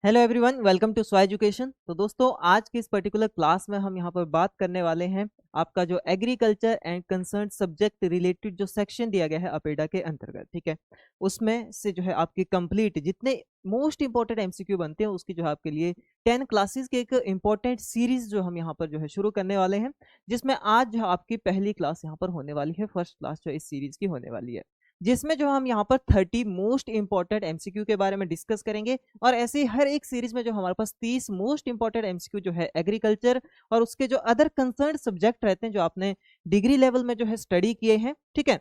Hello everyone, welcome to स्वा education. तो दोस्तों, आज की इस पर्टिकुलर क्लास में हम यहाँ पर बात करने वाले हैं आपका जो agriculture and concern subject related जो सेक्शन दिया गया है अपेडा के अंतर्गत। ठीक है, उसमें से जो है आपकी कंप्लीट जितने मोस्ट इंपॉर्टेंट एमसीक्यू बनते हैं उसकी जो है आपके लिए 10 क्लासेस के एक इंपॉर्टेंट सीरीज जो हम यहाँ पर जो है शुरू करने वाले हैं, जिसमें आज जो आपकी पहली क्लास यहाँ पर होने वाली है, फर्स्ट क्लास जो इस सीरीज की होने वाली है, जिसमें जो हम यहाँ पर 30 मोस्ट इंपॉर्टेंट एमसीक्यू के बारे में डिस्कस करेंगे। और ऐसे ही हर एक सीरीज में जो हमारे पास 30 मोस्ट इंपॉर्टेंट एमसीक्यू जो है एग्रीकल्चर और उसके जो अदर कंसर्न सब्जेक्ट रहते हैं जो आपने डिग्री लेवल में जो है स्टडी किए हैं, ठीक है,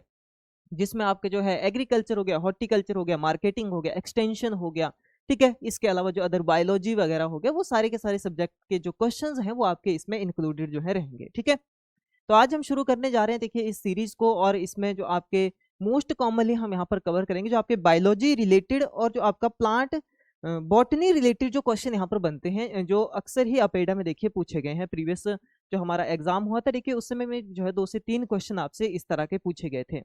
जिसमें आपके जो है एग्रीकल्चर हो गया, हॉर्टिकल्चर हो गया, मार्केटिंग हो गया, एक्सटेंशन हो गया, ठीक है, इसके अलावा जो अदर बायोलॉजी वगैरह हो गया, वो सारे के सारे सब्जेक्ट के जो क्वेश्चंस हैं वो आपके इसमें इंक्लूडेड जो है रहेंगे। ठीक है, तो आज हम शुरू करने जा रहे हैं देखिए इस सीरीज को, और इसमें जो आपके मोस्ट कॉमनली हम यहाँ पर कवर करेंगे जो आपके बायोलॉजी रिलेटेड और जो आपका प्लांट बॉटनी रिलेटेड जो क्वेश्चन यहाँ पर बनते हैं, जो अक्सर ही अपेडा में देखिए पूछे गए हैं। प्रीवियस जो हमारा एग्जाम हुआ था देखिए उस समय में जो है 2 से 3 क्वेश्चन आपसे इस तरह के पूछे गए थे।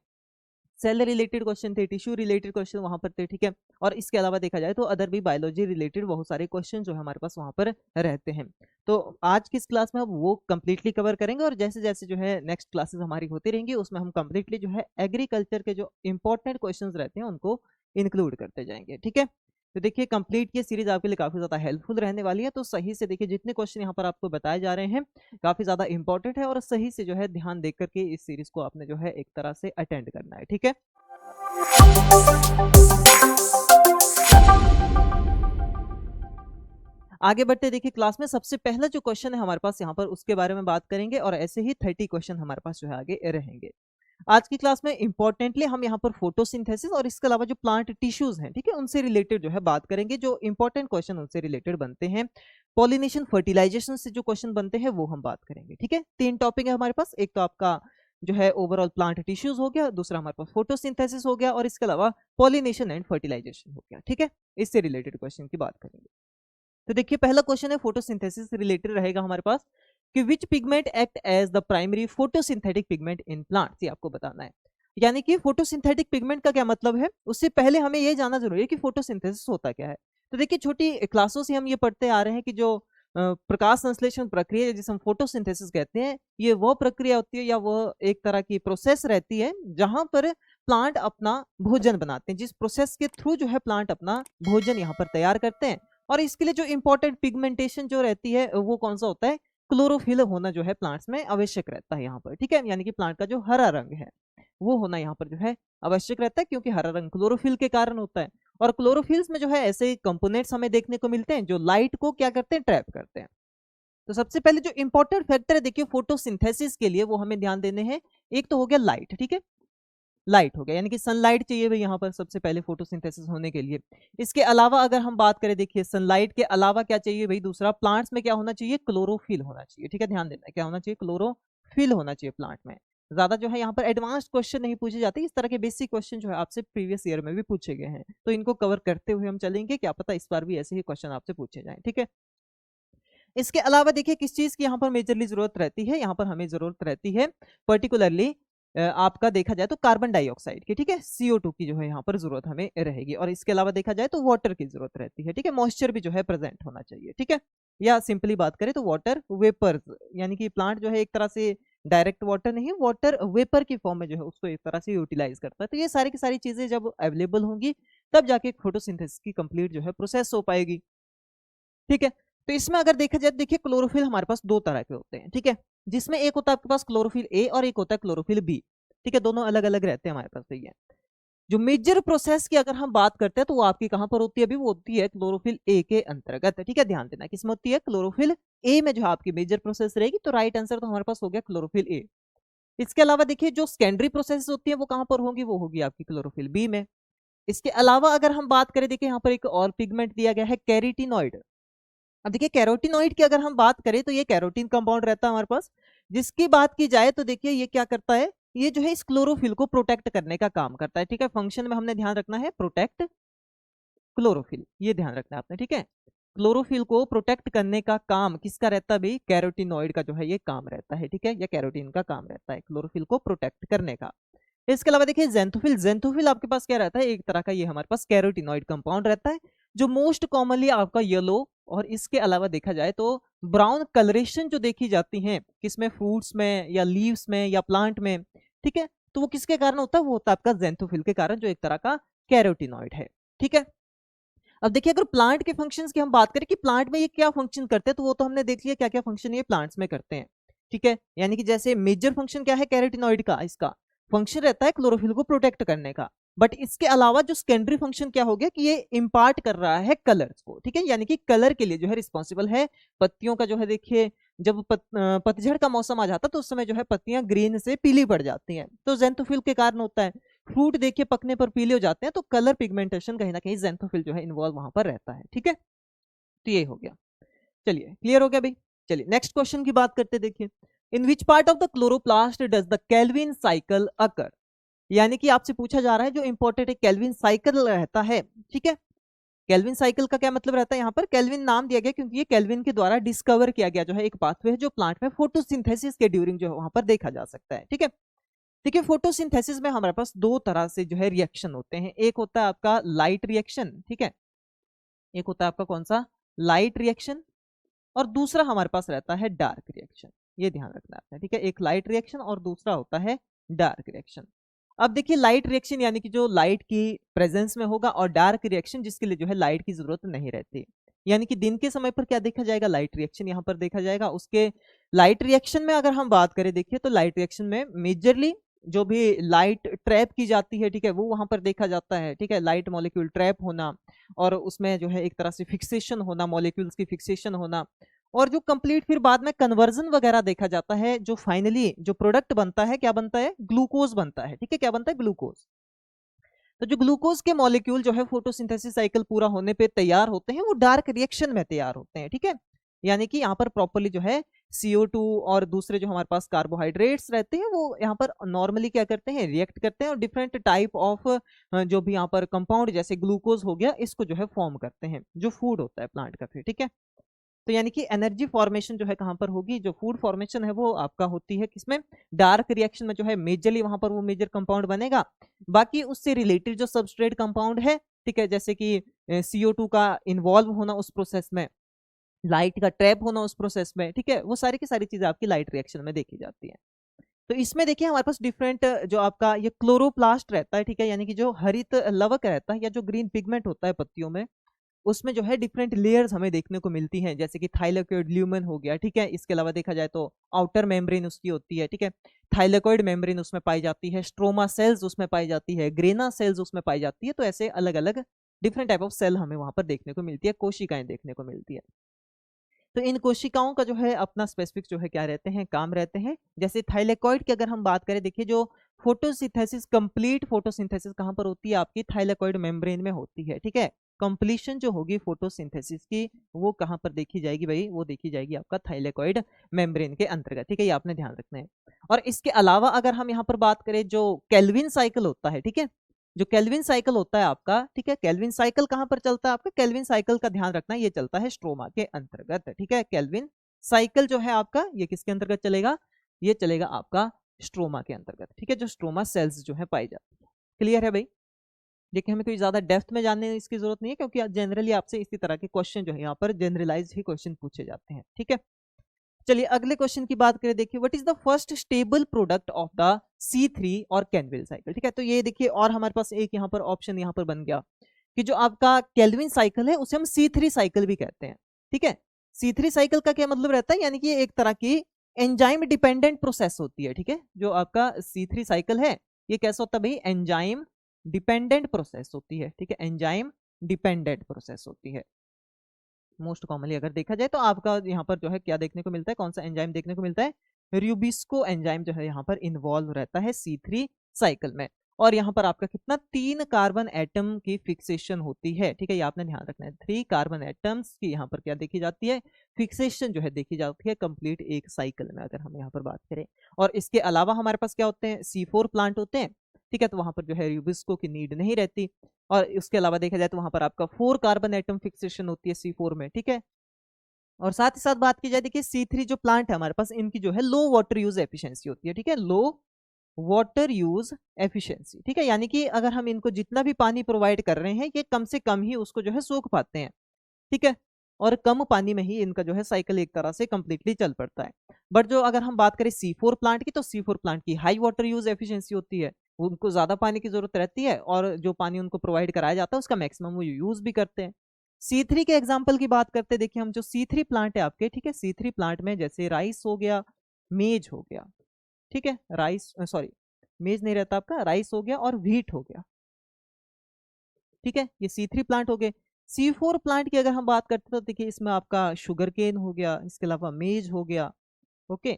सेल रिलेटेड क्वेश्चन थे, टिश्यू रिलेटेड क्वेश्चन वहां पर थे, ठीक है, और इसके अलावा देखा जाए तो अदर भी बायोलॉजी रिलेटेड बहुत सारे क्वेश्चन जो है हमारे पास वहां पर रहते हैं। तो आज की इस क्लास में हम वो कंप्लीटली कवर करेंगे, और जैसे जैसे जो है नेक्स्ट क्लासेस हमारी होती रहेंगी उसमें हम कंप्लीटली जो है एग्रीकल्चर के जो इंपॉर्टेंट क्वेश्चन रहते हैं उनको इंक्लूड करते जाएंगे। ठीक है, तो देखिए कंप्लीट ये सीरीज आपके लिए काफी ज्यादा हेल्पफुल रहने वाली है। तो सही से देखिए जितने क्वेश्चन यहाँ पर आपको बताए जा रहे हैं काफी ज्यादा इंपॉर्टेंट है, और सही से जो है ध्यान देख करके इस सीरीज को आपने जो है एक तरह से अटेंड करना है। ठीक है, आगे बढ़ते देखिए क्लास में सबसे पहला जो क्वेश्चन है हमारे पास यहाँ पर उसके बारे में बात करेंगे, और ऐसे ही 30 क्वेश्चन हमारे पास जो है आगे रहेंगे। आज की क्लास में इंपॉर्टेंटली हम यहाँ पर फोटोसिंथेसिस और इसके अलावा जो प्लांट टिश्यूज हैं, ठीक है, उनसे रिलेटेड जो है बात करेंगे। जो इंपॉर्टेंट क्वेश्चन उनसे रिलेटेड बनते हैं, पॉलिनेशन फर्टिलाइजेशन से जो क्वेश्चन बनते हैं वो हम बात करेंगे। ठीक है, 3 टॉपिक है हमारे पास। एक तो आपका जो है ओवरऑल प्लांट टिश्यूज हो गया, दूसरा हमारे पास फोटोसिंथेसिस हो गया, और इसके अलावा पॉलिनेशन एंड फर्टिलाइजेशन हो गया। ठीक है, इससे रिलेटेड क्वेश्चन की बात करेंगे। तो देखिए पहला क्वेश्चन है फोटोसिंथेसिस से रिलेटेड रहेगा हमारे पास कि which pigment act as the primary photosynthetic pigment in plants, ये आपको बताना है। यानी कि फोटोसिंथेटिक पिगमेंट का क्या मतलब है, उससे पहले हमें ये जानना जरूरी है कि फोटोसिंथेसिस होता क्या है। तो देखिए छोटी क्लासों से हम ये पढ़ते आ रहे हैं कि जो प्रकाश संश्लेषण प्रक्रिया जिसे हम फोटोसिंथेसिस कहते हैं, ये वो प्रक्रिया होती है या वो एक तरह की प्रोसेस रहती है जहां पर प्लांट अपना भोजन बनाते हैं, जिस प्रोसेस के थ्रू जो है प्लांट अपना भोजन यहाँ पर तैयार करते हैं। और इसके लिए जो इंपॉर्टेंट पिगमेंटेशन जो रहती है वो कौन सा होता है, क्लोरोफिल होना जो है प्लांट्स में आवश्यक रहता है यहाँ पर। ठीक है, यानी कि प्लांट का जो हरा रंग है वो होना यहाँ पर जो है आवश्यक रहता है, क्योंकि हरा रंग क्लोरोफिल के कारण होता है। और क्लोरोफिल्स में जो है ऐसे कंपोनेंट्स हमें देखने को मिलते हैं जो लाइट को क्या करते हैं, ट्रैप करते हैं। तो सबसे पहले जो इंपॉर्टेंट फैक्टर है देखिए फोटोसिंथेसिस के लिए वो हमें ध्यान देने हैं। एक तो हो गया लाइट, ठीक है, लाइट हो गया, यानी कि सनलाइट चाहिए भाई यहाँ पर सबसे पहले फोटोसिंथेसिस होने के लिए। इसके अलावा अगर हम बात करें देखिए सनलाइट के अलावा क्या चाहिए भाई, दूसरा प्लांट्स में क्या होना चाहिए, क्लोरोफिल होना चाहिए। ठीक है, ध्यान देना है क्या होना चाहिए, क्लोरोफिल होना चाहिए प्लांट में। ज्यादा जो है यहाँ पर एडवांस क्वेश्चन नहीं पूछे जाते, इस तरह के बेसिक क्वेश्चन जो है आपसे प्रीवियस ईयर में भी पूछे गए हैं, तो इनको कवर करते हुए हम चलेंगे, क्या पता इस बार भी ऐसे ही क्वेश्चन आपसे पूछे जाए। ठीक है, इसके अलावा देखिए किस चीज की यहाँ पर मेजरली जरूरत रहती है, यहाँ पर हमें जरूरत रहती है पर्टिकुलरली आपका देखा जाए तो कार्बन डाइऑक्साइड की, ठीक है, CO2 की जो है यहाँ पर जरूरत हमें रहेगी। और इसके अलावा देखा जाए तो वाटर की जरूरत रहती है। ठीक है, मॉइस्चर भी जो है प्रेजेंट होना चाहिए। ठीक है, या सिंपली बात करें तो वाटर वेपर्स, यानी कि प्लांट जो है एक तरह से डायरेक्ट वाटर नहीं, वाटर वेपर की फॉर्म में जो है उसको एक तरह से यूटिलाइज करता है। तो ये सारी की सारी चीजें जब अवेलेबल होंगी तब जाके फोटोसिंथेसिस की कंप्लीट जो है प्रोसेस हो पाएगी। ठीक है, तो इसमें अगर देखा जाए देखिए क्लोरोफिल हमारे पास 2 तरह के होते हैं। ठीक है, जिसमें एक होता है आपके पास क्लोरोफिल ए और एक होता है क्लोरोफिल बी। ठीक है, दोनों अलग अलग रहते हैं हमारे पास। तो ये जो मेजर प्रोसेस की अगर हम बात करते हैं तो वो आपकी कहां पर होती है, अभी वो होती है क्लोरोफिल ए के अंतर्गत। ठीक है, ध्यान देना किसमें होती है, क्लोरोफिल ए में जो आपकी मेजर प्रोसेस रहेगी। तो राइट आंसर तो हमारे पास हो गया क्लोरोफिल ए। इसके अलावा देखिए जो सेकेंडरी प्रोसेस होती है वो कहां पर होगी, वो होगी आपकी क्लोरोफिल बी में। इसके अलावा अगर हम बात करें देखिए यहाँ पर एक और पिगमेंट दिया गया है कैरोटीनॉइड। अब देखिए कैरोटीनॉइड की अगर हम बात करें तो ये कैरोटीन कंपाउंड रहता है हमारे पास, जिसकी बात की जाए तो देखिए ये क्या करता है, ये जो है इस क्लोरोफिल को प्रोटेक्ट करने का काम करता है। ठीक है, फंक्शन में हमने ध्यान रखना है प्रोटेक्ट क्लोरोफिल, ये ध्यान रखना है आपने। ठीक है, क्लोरोफिल को प्रोटेक्ट करने का काम किसका रहता है भाई, कैरोटीनॉइड का जो है ये काम रहता है। ठीक है, या कैरोटीन का काम रहता है क्लोरोफिल को प्रोटेक्ट करने का। इसके अलावा देखिए जेंथोफिल, जेंथोफिल आपके पास क्या रहता है, एक तरह का ये हमारे पास कैरोटीनॉइड कंपाउंड रहता है, जो मोस्ट कॉमनली आपका येलो और इसके अलावा देखा जाए तो ब्राउन कलरेशन जो देखी जाती है किसमें, फ्रूट्स में या लीव्स में या प्लांट में, ठीक है, तो वो किसके कारण होता है, वो होता है आपका ज़ैंथोफिल के कारण, जो एक तरह का कैरोटीनॉइड है, ठीक है। अब देखिए अगर प्लांट के फंक्शंस की हम बात करें कि प्लांट में ये क्या फंक्शन करते हैं, तो वो तो हमने देख लिया क्या क्या फंक्शन ये प्लांट्स में करते हैं, ठीक है। यानी कि जैसे मेजर फंक्शन क्या है कैरोटीनॉइड का, इसका फंक्शन रहता है क्लोरोफिल को प्रोटेक्ट करने का, बट इसके अलावा जो सेकेंडरी फंक्शन क्या हो गया कि ये इंपार्ट कर रहा है कलर्स को, ठीक है, यानी कि कलर के लिए जो है रिस्पॉन्सिबल है। पत्तियों का जो है देखिए जब पतझड़ का मौसम आ जाता है तो उस समय जो है पत्तियां ग्रीन से पीली पड़ जाती हैं, तो ज़ैंथोफिल के कारण होता है। फ्रूट देखिए पकने पर पीले हो जाते हैं, तो कलर पिगमेंटेशन कहीं ना कहीं ज़ैंथोफिल जो है इन्वॉल्व वहां पर रहता है, ठीक है। तो ये हो गया, चलिए क्लियर हो गया भाई। चलिए नेक्स्ट क्वेश्चन की बात करते देखिए, in which part of the chloroplast does the Calvin cycle occur, यानी कि आपसे पूछा जा रहा है जो इंपॉर्टेंट है केल्विन साइकिल रहता है, ठीक है। केल्विन साइकिल का क्या मतलब रहता है, यहाँ पर केल्विन नाम दिया गया क्योंकि ये केल्विन के द्वारा डिस्कवर किया गया जो है एक पाथवे है जो प्लांट में फोटोसिंथेसिस के ड्यूरिंग जो है वहां पर देखा जा सकता है, ठीक है। देखिए फोटोसिंथेसिस में हमारे पास दो तरह से जो है रिएक्शन होते हैं, एक होता है आपका लाइट रिएक्शन, ठीक है, एक होता है आपका कौन सा, लाइट रिएक्शन, और दूसरा हमारे पास रहता है डार्क रिएक्शन, ये ध्यान रखना है, ठीक है। एक लाइट रिएक्शन और दूसरा होता है डार्क रिएक्शन। अब देखिए लाइट रिएक्शन यानी कि जो लाइट की प्रेजेंस में होगा, और डार्क रिएक्शन जिसके लिए जो है लाइट की जरूरत नहीं रहती, यानी कि दिन के समय पर क्या देखा जाएगा, लाइट रिएक्शन यहाँ पर देखा जाएगा। उसके लाइट रिएक्शन में अगर हम बात करें देखिए तो लाइट रिएक्शन में मेजरली जो भी लाइट ट्रैप की जाती है, ठीक है, वो वहां पर देखा जाता है, ठीक है, लाइट मॉलिक्यूल ट्रैप होना और उसमें जो है एक तरह से फिक्सेशन होना, मॉलिक्यूल्स की फिक्सेशन होना, और जो कंप्लीट फिर बाद में कन्वर्जन वगैरह देखा जाता है, जो फाइनली जो प्रोडक्ट बनता है क्या बनता है, ग्लूकोज बनता है, ठीक है, क्या बनता है, ग्लूकोज। तो जो ग्लूकोज के मॉलिक्यूल जो है फोटोसिंथेसिस साइकिल पूरा होने पे तैयार होते हैं, वो डार्क रिएक्शन में तैयार होते हैं, ठीक है। यानी कि यहाँ पर प्रॉपरली जो है CO2 और दूसरे जो हमारे पास कार्बोहाइड्रेट्स रहते हैं वो यहाँ पर नॉर्मली क्या करते हैं, रिएक्ट करते हैं और डिफरेंट टाइप ऑफ जो भी यहाँ पर कंपाउंड जैसे ग्लूकोज हो गया इसको जो है फॉर्म करते हैं, जो फूड होता है प्लांट का फिर, ठीक है। तो यानी कि एनर्जी फॉर्मेशन जो है कहां पर होगी, जो फूड फॉर्मेशन है वो आपका होती है किसमें, डार्क रिएक्शन में जो है मेजरली वहां पर वो मेजर कंपाउंड बनेगा। बाकी उससे रिलेटेड जो सबस्ट्रेट कंपाउंड है, ठीक है, जैसे कि CO2 का इन्वॉल्व होना उस प्रोसेस में, लाइट का ट्रैप होना उस प्रोसेस में, ठीक है, वो सारी की सारी चीजें आपकी लाइट रिएक्शन में देखी जाती है। तो इसमें देखिए हमारे पास डिफरेंट जो आपका ये क्लोरोप्लास्ट रहता है, ठीक है, यानी कि जो हरित लवक रहता है या जो ग्रीन पिगमेंट होता है पत्तियों में, उसमें जो है डिफरेंट लेयर्स हमें देखने को मिलती हैं, जैसे कि थाइलेकोइड ल्यूमेन हो गया, ठीक है। इसके अलावा देखा जाए तो आउटर मेम्ब्रेन उसकी होती है, ठीक है, थाइलेकोइड मेम्ब्रेन उसमें पाई जाती है, स्ट्रोमा सेल्स उसमें पाई जाती है, ग्रेना सेल्स उसमें पाई जाती है। तो ऐसे अलग अलग डिफरेंट टाइप ऑफ सेल हमें वहां पर देखने को मिलती है, कोशिकाएं देखने को मिलती है। तो इन कोशिकाओं का जो है अपना स्पेसिफिक जो है क्या रहते हैं, काम रहते हैं। जैसे थाइलेकोइड की अगर हम बात करें, देखिए जो फोटोसिंथेसिस, कंप्लीट फोटोसिंथेसिस कहाँ पर होती है, आपकी थाइलेकोइड मेम्ब्रेन में होती है, ठीक है। कंप्लीशन जो होगी फोटोसिंथेसिस की वो कहाँ पर देखी जाएगी भाई, वो देखी जाएगी आपका थाइलेकोइड मेम्ब्रेन के अंतर्गत, ठीक है, ये आपने ध्यान रखना है। और इसके अलावा अगर हम यहाँ पर बात करें जो केल्विन साइकिल होता है, ठीक है, जो केल्विन साइकिल होता है आपका, ठीक है, केल्विन साइकिल कहां पर चलता है आपका, केल्विन साइकिल का ध्यान रखना, ये चलता है स्ट्रोमा के अंतर्गत, ठीक है। केल्विन साइकिल जो है आपका ये किसके अंतर्गत चलेगा, ये चलेगा आपका स्ट्रोमा के अंतर्गत, ठीक है, जो स्ट्रोमा सेल्स जो है पाई जाती है। क्लियर है भाई। देखिए हमें कोई ज्यादा डेप्थ में जानने इसकी जरूरत नहीं है क्योंकि जनरली आपसे इसी तरह के क्वेश्चन जो है यहाँ पर जनरलाइज ही क्वेश्चन पूछे जाते हैं, ठीक है। चलिए अगले क्वेश्चन की बात करें, देखिए what is the first stable product of the C3 और कैनविल साइकिल, ठीक है। तो ये देखिए और हमारे पास एक यहाँ पर ऑप्शन यहाँ पर बन गया कि जो आपका केल्विन साइकिल है उसे हम C3 साइकिल भी कहते हैं, ठीक है। C3 साइकिल का क्या मतलब रहता है, यानी कि एक तरह की एंजाइम डिपेंडेंट प्रोसेस होती है, ठीक है। जो आपका C3 साइकिल है ये कैसा होता है भाई, एंजाइम डिपेंडेंट प्रोसेस होती है, ठीक है, एंजाइम डिपेंडेंट प्रोसेस होती है। मोस्ट कॉमनली अगर देखा जाए तो आपका यहाँ पर जो है क्या देखने को मिलता है, कौन सा एंजाइम देखने को मिलता है, रूबिस्को एंजाइम जो है यहाँ पर इन्वॉल्व रहता है C3 साइकिल में। और यहाँ पर आपका कितना, 3 कार्बन एटम की फिक्सेशन होती है, ठीक है, ये आपने ध्यान रखना है। 3 कार्बन एटम्स की यहाँ पर क्या देखी जाती है, फिक्सेशन जो है देखी जाती है कंप्लीट एक साइकिल में, अगर हम यहाँ पर बात करें। और इसके अलावा हमारे पास क्या होते हैं, C4 प्लांट होते हैं, ठीक है, तो वहां पर जो है रूबिस्को की नीड नहीं रहती। और इसके अलावा देखा जाए तो वहां पर आपका 4 कार्बन एटम फिक्सेशन होती है C4 में, ठीक है। और साथ ही साथ बात की जाए देखिए C3 जो प्लांट है हमारे पास, इनकी जो है लो वाटर यूज एफिशिएंसी होती है, ठीक है, लो वाटर यूज एफिशिएंसी, ठीक है, यानी कि अगर हम इनको जितना भी पानी प्रोवाइड कर रहे हैं ये कम से कम ही उसको जो है सोख पाते हैं, ठीक है, और कम पानी में ही इनका जो है साइकिल एक तरह से कंप्लीटली चल पड़ता है। बट जो अगर हम बात करें C4 प्लांट की, तो C4 प्लांट की हाई वाटर यूज एफिशिएंसी होती है, उनको ज्यादा पानी की जरूरत रहती है और जो पानी उनको प्रोवाइड कराया जाता है उसका मैक्सिमम वो यूज भी करते हैं। C3 के एग्जाम्पल की बात करते हैं, देखिए हम जो C3 प्लांट है आपके, ठीक है, C3 प्लांट में जैसे राइस हो गया, मेज हो गया, ठीक है, राइस सॉरी मेज नहीं रहता आपका, राइस हो गया और व्हीट हो गया, ठीक है, ये C3 प्लांट हो गए। C4 प्लांट की अगर हम बात करते हैं तो देखिए इसमें आपका शुगर केन हो गया, इसके अलावा मेज हो गया, ओके,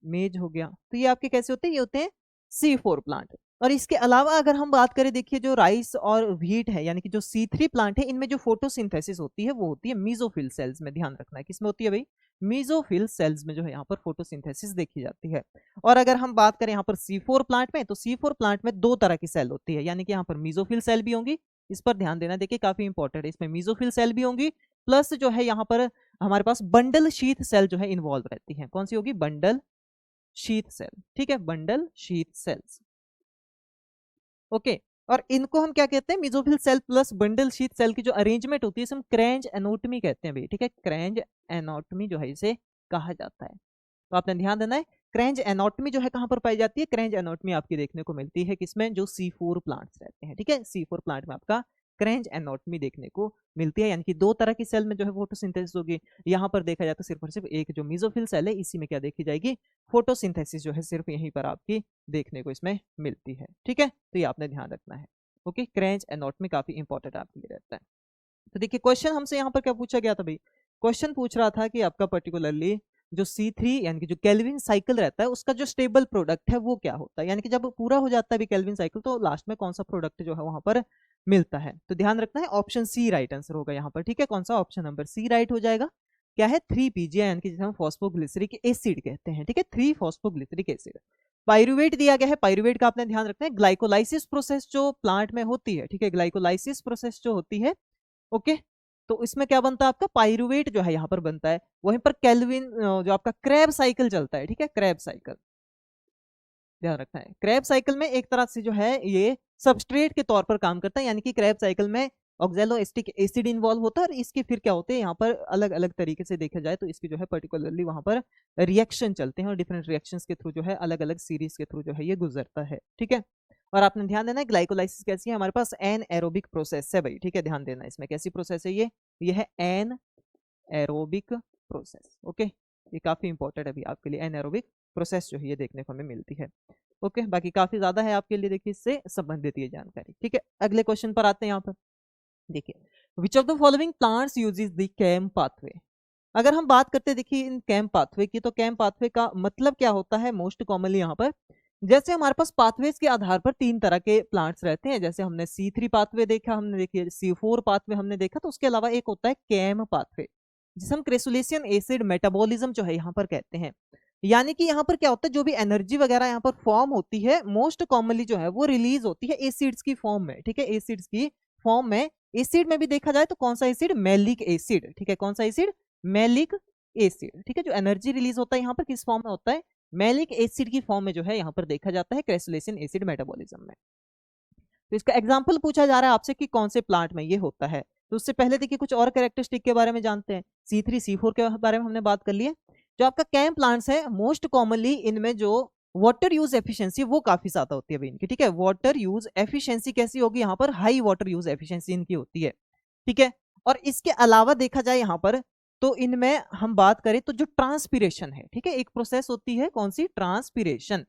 मेज हो गया, तो ये आपके कैसे होते हैं, ये होते हैं C4 प्लांट। और इसके अलावा अगर हम बात करें, देखिए जो राइस और व्हीट है यानी कि जो C3 प्लांट है, इनमें जो फोटोसिंथेसिस होती है वो होती है मीजोफिल सेल्स में, ध्यान रखना है किसमें होती है भाई, मीजोफिल सेल्स में जो है यहाँ पर फोटोसिंथेसिस देखी जाती है। और अगर हम बात करें यहाँ पर C4 प्लांट में, तो C4 प्लांट में दो तरह की सेल होती है, यानी कि यहाँ पर मीजोफिल सेल भी होंगी, इस पर ध्यान देना, देखिए काफी इंपॉर्टेंट है, इसमें मीजोफिल सेल भी होंगी, प्लस जो है यहाँ पर हमारे पास बंडल शीथ सेल जो है इन्वॉल्व रहती है, कौन सी होगी, बंडल शीथ सेल, ठीक है, बंडल शीथ सेल्स, ओके। और इनको हम क्या कहते हैं, mesophyll cell plus bundle sheath cell की जो अरेंजमेंट होती है इसे हम क्रेंज एनोटमी कहते हैं भाई, ठीक है, क्रेंज एनोटमी जो है इसे कहा जाता है। तो आपने ध्यान देना है, क्रेंज एनोटमी जो है कहां पर पाई जाती है, क्रेंज एनोटमी आपकी देखने को मिलती है किसमें, जो C4 प्लांट्स रहते हैं, ठीक है, C4 प्लांट में आपका क्रेंज एनोटमी देखने को मिलती है, यानी कि दो तरह की सेल में जो है फोटोसिंथेसिस होगी। यहाँ पर देखा जाए तो सिर्फ और सिर्फ एक जो मीजोफिल सेल है इसी में क्या देखी जाएगी, फोटोसिंथेसिस जो है सिर्फ यहीं पर आपकी देखने को इसमें मिलती है, ठीक है, तो ये आपने ध्यान रखना है, ओके। क्रेंज एनोटमी काफी इंपॉर्टेंट आपके लिए रहता है। तो देखिए क्वेश्चन हमसे यहाँ पर क्या पूछा गया था भाई, क्वेश्चन पूछ रहा था कि आपका पर्टिकुलरली जो C3 यानी कि जो केल्विन साइकिल रहता है उसका जो स्टेबल प्रोडक्ट है वो क्या होता है, यानी कि जब पूरा हो जाता है भी केल्विन साइकिल तो लास्ट में कौन सा प्रोडक्ट जो है वहां पर मिलता है। तो ध्यान रखना है ऑप्शन सी राइट आंसर होगा यहाँ पर, ठीक है, कौन सा, ऑप्शन नंबर सी राइट हो जाएगा। क्या है, 3 PGI यानी कि जिसे हम फॉस्फोग्लिसरिक एसिड कहते हैं, ठीक है, 3 फॉस्फोग्लिसरिक एसिड। पाइरुवेट दिया गया है, पाइरुवेट का आपने ध्यान रखना है, ग्लाइकोलाइसिस प्रोसेस जो प्लांट में होती है, ठीक है, ग्लाइकोलाइसिस प्रोसेस जो होती है, ओके, तो इसमें क्या बनता है आपका पाइरुवेट जो है यहाँ पर बनता है। वहीं पर केल्विन जो आपका क्रैब साइकिल चलता है, ठीक है, क्रैब साइकिल ध्यान रखना है, क्रैब साइकिल में एक तरह से जो है ये सबस्ट्रेट के तौर पर काम करता है, यानी कि क्रैब साइकिल में ऑक्जेलोएस्टिक एसिड इन्वॉल्व होता है और इसके फिर क्या होते हैं यहाँ पर अलग अलग तरीके से देखा जाए तो इसकी जो है पर्टिकुलरली वहां पर रिएक्शन चलते हैं और डिफरेंट रिएक्शंस के थ्रू जो है अलग अलग सीरीज के थ्रू जो है ये गुजरता है, ठीक है। और आपने ध्यान देना है ग्लाइकोलाइसिस कैसी है, हमारे पास एन एरोबिक प्रोसेस है भाई, ठीक है, ध्यान देना इसमें कैसी प्रोसेस है, ये है एन एरोबिक प्रोसेस, ओके, ये काफी इंपॉर्टेंट है अभी आपके लिए, एन एरोबिक प्रोसेस जो है ये देखने को हमें मिलती है, ओके। बाकी काफी ज्यादा है आपके लिए, देखिए इससे संबंधित ये जानकारी, ठीक है। अगले क्वेश्चन पर आते हैं यहाँ पर, देखिए which of the following plants uses the CAM pathway. अगर हम बात करते हैं देखिए इन कैम पाथवे की, तो कैम पाथवे का मतलब क्या होता है मोस्ट कॉमनली यहाँ पर, जैसे हमारे पास पाथवेज के आधार पर तीन तरह के प्लांट्स रहते हैं, जैसे हमने C3 पाथवे देखा, हमने देखिए C4 पाथवे हमने देखा, तो उसके अलावा एक होता है कैम पाथवे जिसे हम क्रेसुलेशियन एसिड मेटाबॉलिज्म जो है यहाँ पर कहते हैं। यानी कि यहाँ पर क्या होता है, जो भी एनर्जी वगैरह यहाँ पर फॉर्म होती है मोस्ट कॉमनली जो है वो रिलीज होती है एसिड्स की फॉर्म में, ठीक है, एसिड्स की फॉर्म में। एसिड में भी देखा जाए तो कौन सा एसिड, मैलिक एसिड, ठीक है, कौन सा एसिड, मैलिक एसिड, ठीक है। जो एनर्जी रिलीज होता है यहाँ पर किस फॉर्म में होता है, मैलिक एसिड की फॉर्म में जो है यहाँ पर देखा जाता है क्रेसुलेशियन एसिड मेटाबॉलिज्म में। तो इसका एग्जांपल पूछा जा रहा है आपसे कि कौन से प्लांट में ये होता है, तो उससे पहले देखिए कुछ और कैरेक्टरिस्टिक के बारे में जानते हैं। C3 C4 के बारे में हमने बात कर ली है। जो आपका कैम प्लांट्स है मोस्ट कॉमनली इनमें जो वाटर यूज एफिशिएंसी वो काफी ज्यादा होती है अभी इनकी, ठीक है, वाटर यूज एफिशिएंसी कैसी होगी, यहाँ पर हाई वाटर यूज एफिशिएंसी इनकी होती है, ठीक है। और इसके अलावा देखा जाए यहाँ पर तो इनमें हम बात करें तो जो ट्रांसपिरेशन है, ठीक है, एक प्रोसेस होती है कौन सी, ट्रांसपिरेशन।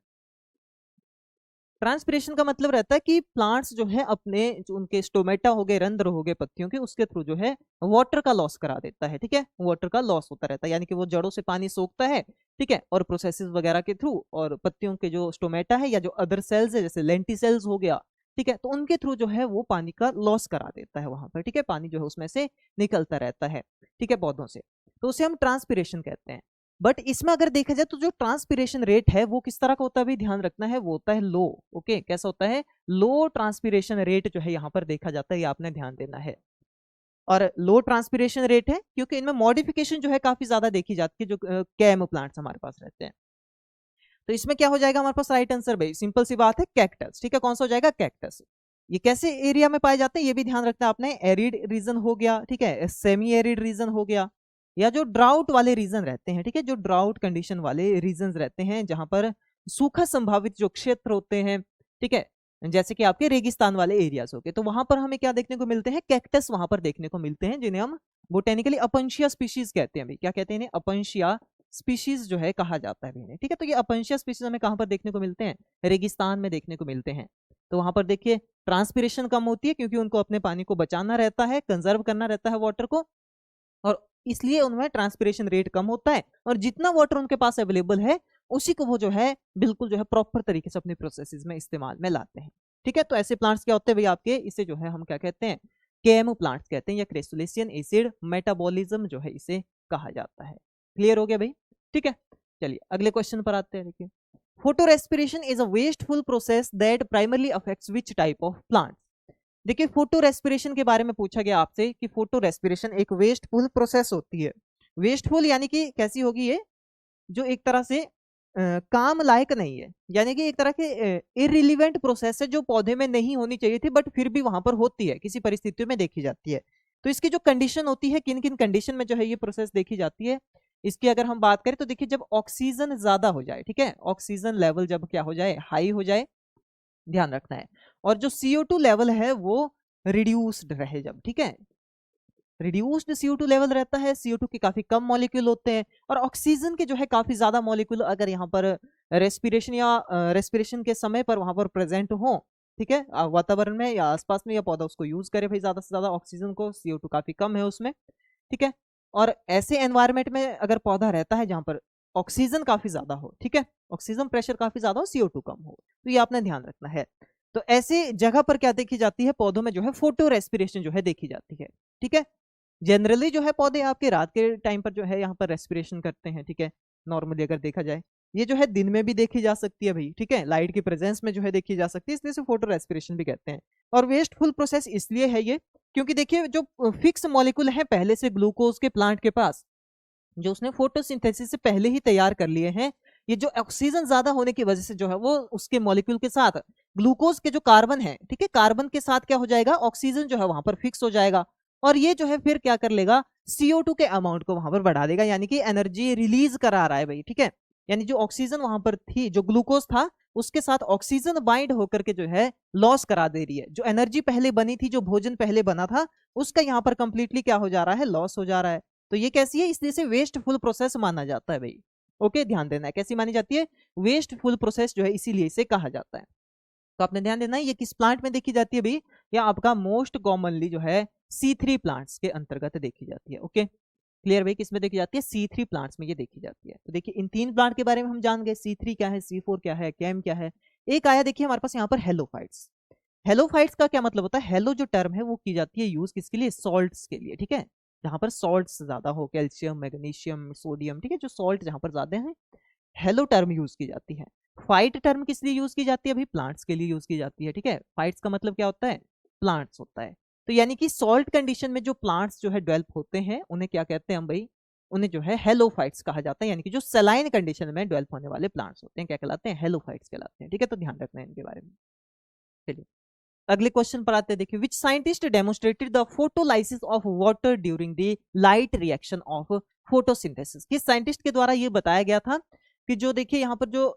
ट्रांसपिरेशन का मतलब रहता है कि प्लांट्स जो है अपने जो उनके स्टोमेटा हो गए, रंध्र हो गए पत्तियों के, उसके थ्रू जो है वाटर का लॉस करा देता है, ठीक है, वाटर का लॉस होता रहता है, यानी कि वो जड़ों से पानी सोखता है, ठीक है, और प्रोसेसेस वगैरह के थ्रू और पत्तियों के जो स्टोमेटा है या जो अदर सेल्स है जैसे लेंटी सेल्स हो गया, ठीक है, तो उनके थ्रू जो है वो पानी का लॉस करा देता है वहां पर, ठीक है, पानी जो है उसमें से निकलता रहता है, ठीक है, पौधों से, तो उसे हम ट्रांसपिरेशन कहते हैं। बट इसमें अगर देखा जाए तो जो ट्रांसपिरेशन रेट है वो किस तरह का होता है भी ध्यान रखना है, वो होता है लो, ओके, कैसा होता है, लो ट्रांसपिरेशन रेट जो है यहाँ पर देखा जाता है, ये आपने ध्यान देना है। और लो ट्रांसपिरेशन रेट है क्योंकि इनमें मॉडिफिकेशन जो है काफी ज्यादा देखी जाती है जो कैम प्लांट्स हमारे पास रहते हैं। तो इसमें क्या हो जाएगा हमारे पास राइट आंसर भाई, सिंपल सी बात है कैक्टस, ठीक है, कौन सा हो जाएगा कैक्टस। ये कैसे एरिया में पाए जाते हैं ये भी ध्यान रखना आपने, एरिड रीजन हो गया, ठीक है, सेमी एरिड रीजन हो गया, या जो ड्राउट वाले रीजन रहते हैं, ठीक है, जो ड्राउट कंडीशन वाले रीजन रहते हैं जहां पर सूखा संभावित जो क्षेत्र होते हैं, ठीक है, जैसे कि आपके रेगिस्तान वाले एरियाज हो गए, तो वहां पर हमें क्या देखने को मिलते हैं, कैक्टस वहां पर देखने को मिलते हैं, जिन्हें हम बोटेनिकली अपंशिया स्पीशीज कहते हैं भाई, क्या कहते हैं इन्हें, अपंशिया स्पीशीज जो है कहा जाता है भाई, ठीक है। तो ये अपंशिया स्पीशीज हमें कहां पर देखने को मिलते हैं, रेगिस्तान में देखने को मिलते हैं। तो वहां पर देखिए ट्रांसपिरेशन कम होती है क्योंकि उनको अपने पानी को बचाना रहता है, कंजर्व करना रहता है वाटर को, और इसलिए उनमें ट्रांसपिरेशन रेट कम होता है, और जितना वाटर उनके पास अवेलेबल है उसी को वो जो है बिल्कुल जो है प्रॉपर तरीके से अपने प्रोसेसेस में इस्तेमाल में लाते हैं, ठीक है। तो ऐसे प्लांट्स क्या होते हैं भाई आपके, इसे जो है हम क्या कहते हैं, केएमओ प्लांट्स कहते हैं, या क्रेसुलेशियन एसिड मेटाबॉलिज्म जो है इसे कहा जाता है। क्लियर हो गया भाई, ठीक है। चलिए अगले क्वेश्चन पर आते हैं। देखिए photo respiration is a wasteful process that primarily affects which type of plant. देखिए फोटो रेस्पिरेशन के बारे में पूछा गया आपसे कि फोटो रेस्पिरेशन एक वेस्टफुल प्रोसेस होती है। वेस्टफुल यानी कि कैसी होगी ये, जो एक तरह से काम लायक नहीं है, यानी कि एक तरह के इररिलेवेंट प्रोसेस है जो पौधे में नहीं होनी चाहिए थी बट फिर भी वहां पर होती है, किसी परिस्थितियों में देखी जाती है। तो इसकी जो कंडीशन होती है, किन किन कंडीशन में जो है ये प्रोसेस देखी जाती है, इसकी अगर हम बात करें तो देखिए जब ऑक्सीजन ज्यादा हो जाए, ठीक है, ऑक्सीजन लेवल जब क्या हो जाए, हाई हो जाए, ध्यान रखना है, और जो CO2 लेवल है वो रिड्यूस्ड रहे जब, ठीक है, रिड्यूस्ड CO2 लेवल रहता है, CO2 के काफी कम मॉलिक्यूल होते हैं, और ऑक्सीजन के जो है काफी ज्यादा मॉलिक्यूल अगर यहाँ पर रेस्पिरेशन या रेस्पिरेशन के समय पर वहां पर प्रेजेंट हो, ठीक है, वातावरण में या आसपास में, या पौधा उसको यूज करे भाई ज्यादा से ज्यादा ऑक्सीजन को, CO2 काफी कम है उसमें, ठीक है, और ऐसे एनवायरमेंट में अगर पौधा रहता है जहां पर ऑक्सीजन काफी ज्यादा हो, ठीक है, ऑक्सीजन प्रेशर काफी ज्यादा हो, CO2 कम हो, तो ये आपने ध्यान रखना है। तो ऐसे जगह पर क्या देखी जाती है, पौधों में जो है फोटो रेस्पिरेशन जो है देखी जाती है, ठीक है। जनरली जो है पौधे आपके रात के टाइम पर जो है यहाँ पर रेस्पिरेशन करते हैं, ठीक है, नॉर्मली अगर देखा जाए, ये जो है दिन में भी देखी जा सकती है भाई, ठीक है, लाइट की प्रेजेंस में जो है देखी जा सकती है, इसलिए से फोटो रेस्पिरेशन भी कहते हैं। और वेस्टफुल प्रोसेस इसलिए है ये क्योंकि देखिए जो फिक्स मॉलिक्यूल है पहले से ग्लूकोज के प्लांट के पास, जो उसने फोटोसिंथेसिस से पहले ही तैयार कर लिए हैं, ये जो ऑक्सीजन ज्यादा होने की वजह से जो है वो उसके मॉलिक्यूल के साथ ग्लूकोज के जो कार्बन है, ठीक है, कार्बन के साथ क्या हो जाएगा, ऑक्सीजन जो है वहां पर फिक्स हो जाएगा, और ये जो है फिर क्या कर लेगा, CO2 के अमाउंट को वहां पर बढ़ा देगा, यानी कि एनर्जी रिलीज करा रहा है भाई, ठीक है, यानी जो ऑक्सीजन वहां पर थी, जो ग्लूकोज था उसके साथ ऑक्सीजन बाइंड होकर के जो है लॉस करा दे रही है, जो एनर्जी पहले बनी थी, जो भोजन पहले बना था उसका यहाँ पर कंप्लीटली क्या हो जा रहा है, लॉस हो जा रहा है। तो ये कैसी है, इसलिए से वेस्टफुल प्रोसेस माना जाता है भाई, ओके, ध्यान देना है, कैसी मानी जाती है, वेस्टफुल प्रोसेस जो है इसीलिए इसे कहा जाता है। तो आपने ध्यान देना है ये किस प्लांट में देखी जाती है भाई, या आपका मोस्ट कॉमनली जो है C3 प्लांट्स के अंतर्गत देखी जाती है, ओके, क्लियर भाई, किसमें देखी जाती है, C3 प्लांट्स में ये देखी जाती है। तो देखिए इन तीन प्लांट के बारे में हम जान गए, C3 क्या है, C4 क्या है, कैम क्या है। एक आया देखिए हमारे पास यहाँ पर हेलोफाइट्स। हेलोफाइट्स का क्या मतलब होता है, हेलो जो टर्म है वो की जाती है यूज किसके लिए, सॉल्ट्स के लिए, ठीक है, जहां पर सॉल्ट्स ज्यादा हो, कैल्शियम, मैग्नीशियम, सोडियम, ठीक है, जो सॉल्ट जहां पर ज्यादा है, हेलो टर्म यूज की जाती है। फाइट टर्म किस लिए यूज की जाती है भाई, प्लांट्स के लिए यूज की जाती है, ठीक है, फाइट्स का मतलब क्या होता है, प्लांट्स होता है। तो यानी कि सॉल्ट कंडीशन में जो प्लांट्स जो है डेवलप होते हैं उन्हें क्या कहते हैं हम भाई, उन्हें जो है हेलोफाइट्स कहा जाता है, यानी कि जो सलाइन कंडीशन में डेवलप होने वाले प्लांट्स होते हैं क्या कहलाते हैं, हेलोफाइट्स कहलाते हैं, ठीक है, तो ध्यान रखना है इनके बारे में। चलिए अगले क्वेश्चन पर आते हैं। देखिए which scientist demonstrated the photolysis of water during the light reaction of photosynthesis. किस साइंटिस्ट के द्वारा ये बताया गया था कि जो देखिए यहाँ पर जो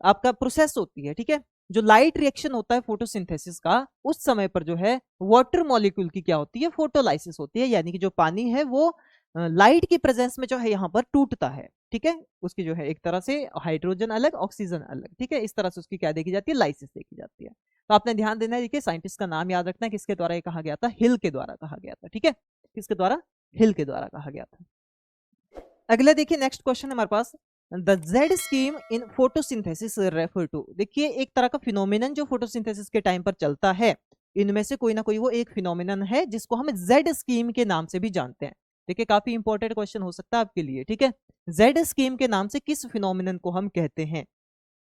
आपका प्रोसेस होती है, ठीक है, जो लाइट रिएक्शन होता है फोटोसिंथेसिस का, उस समय पर जो है वाटर मॉलिक्यूल की क्या होती है, फोटोलाइसिस होती है, यानी कि जो पानी है वो लाइट की प्रेजेंस में जो है यहाँ पर टूटता है, ठीक है, उसकी जो है एक तरह से हाइड्रोजन अलग ऑक्सीजन अलग, ठीक है, इस तरह से उसकी क्या देखी जाती है, लाइसिस देखी जाती है। तो आपने ध्यान देना है, देखिए साइंटिस्ट का नाम याद रखना है, किसके द्वारा ये कहा गया था, हिल के द्वारा कहा गया था, ठीक है, किसके द्वारा, हिल के द्वारा कहा गया था। अगला देखिए नेक्स्ट क्वेश्चन हमारे पास, the Z scheme in photosynthesis refer to. देखिए एक तरह का फिनोमिनन जो फोटोसिंथेसिस के टाइम पर चलता है, इनमें से कोई ना कोई वो एक फिनोमिनन है जिसको हम जेड स्कीम के नाम से भी जानते हैं। देखिए काफी इंपॉर्टेंट क्वेश्चन हो सकता है आपके लिए, ठीक है, जेड स्कीम के नाम से किस फिनोमिनन को हम कहते हैं।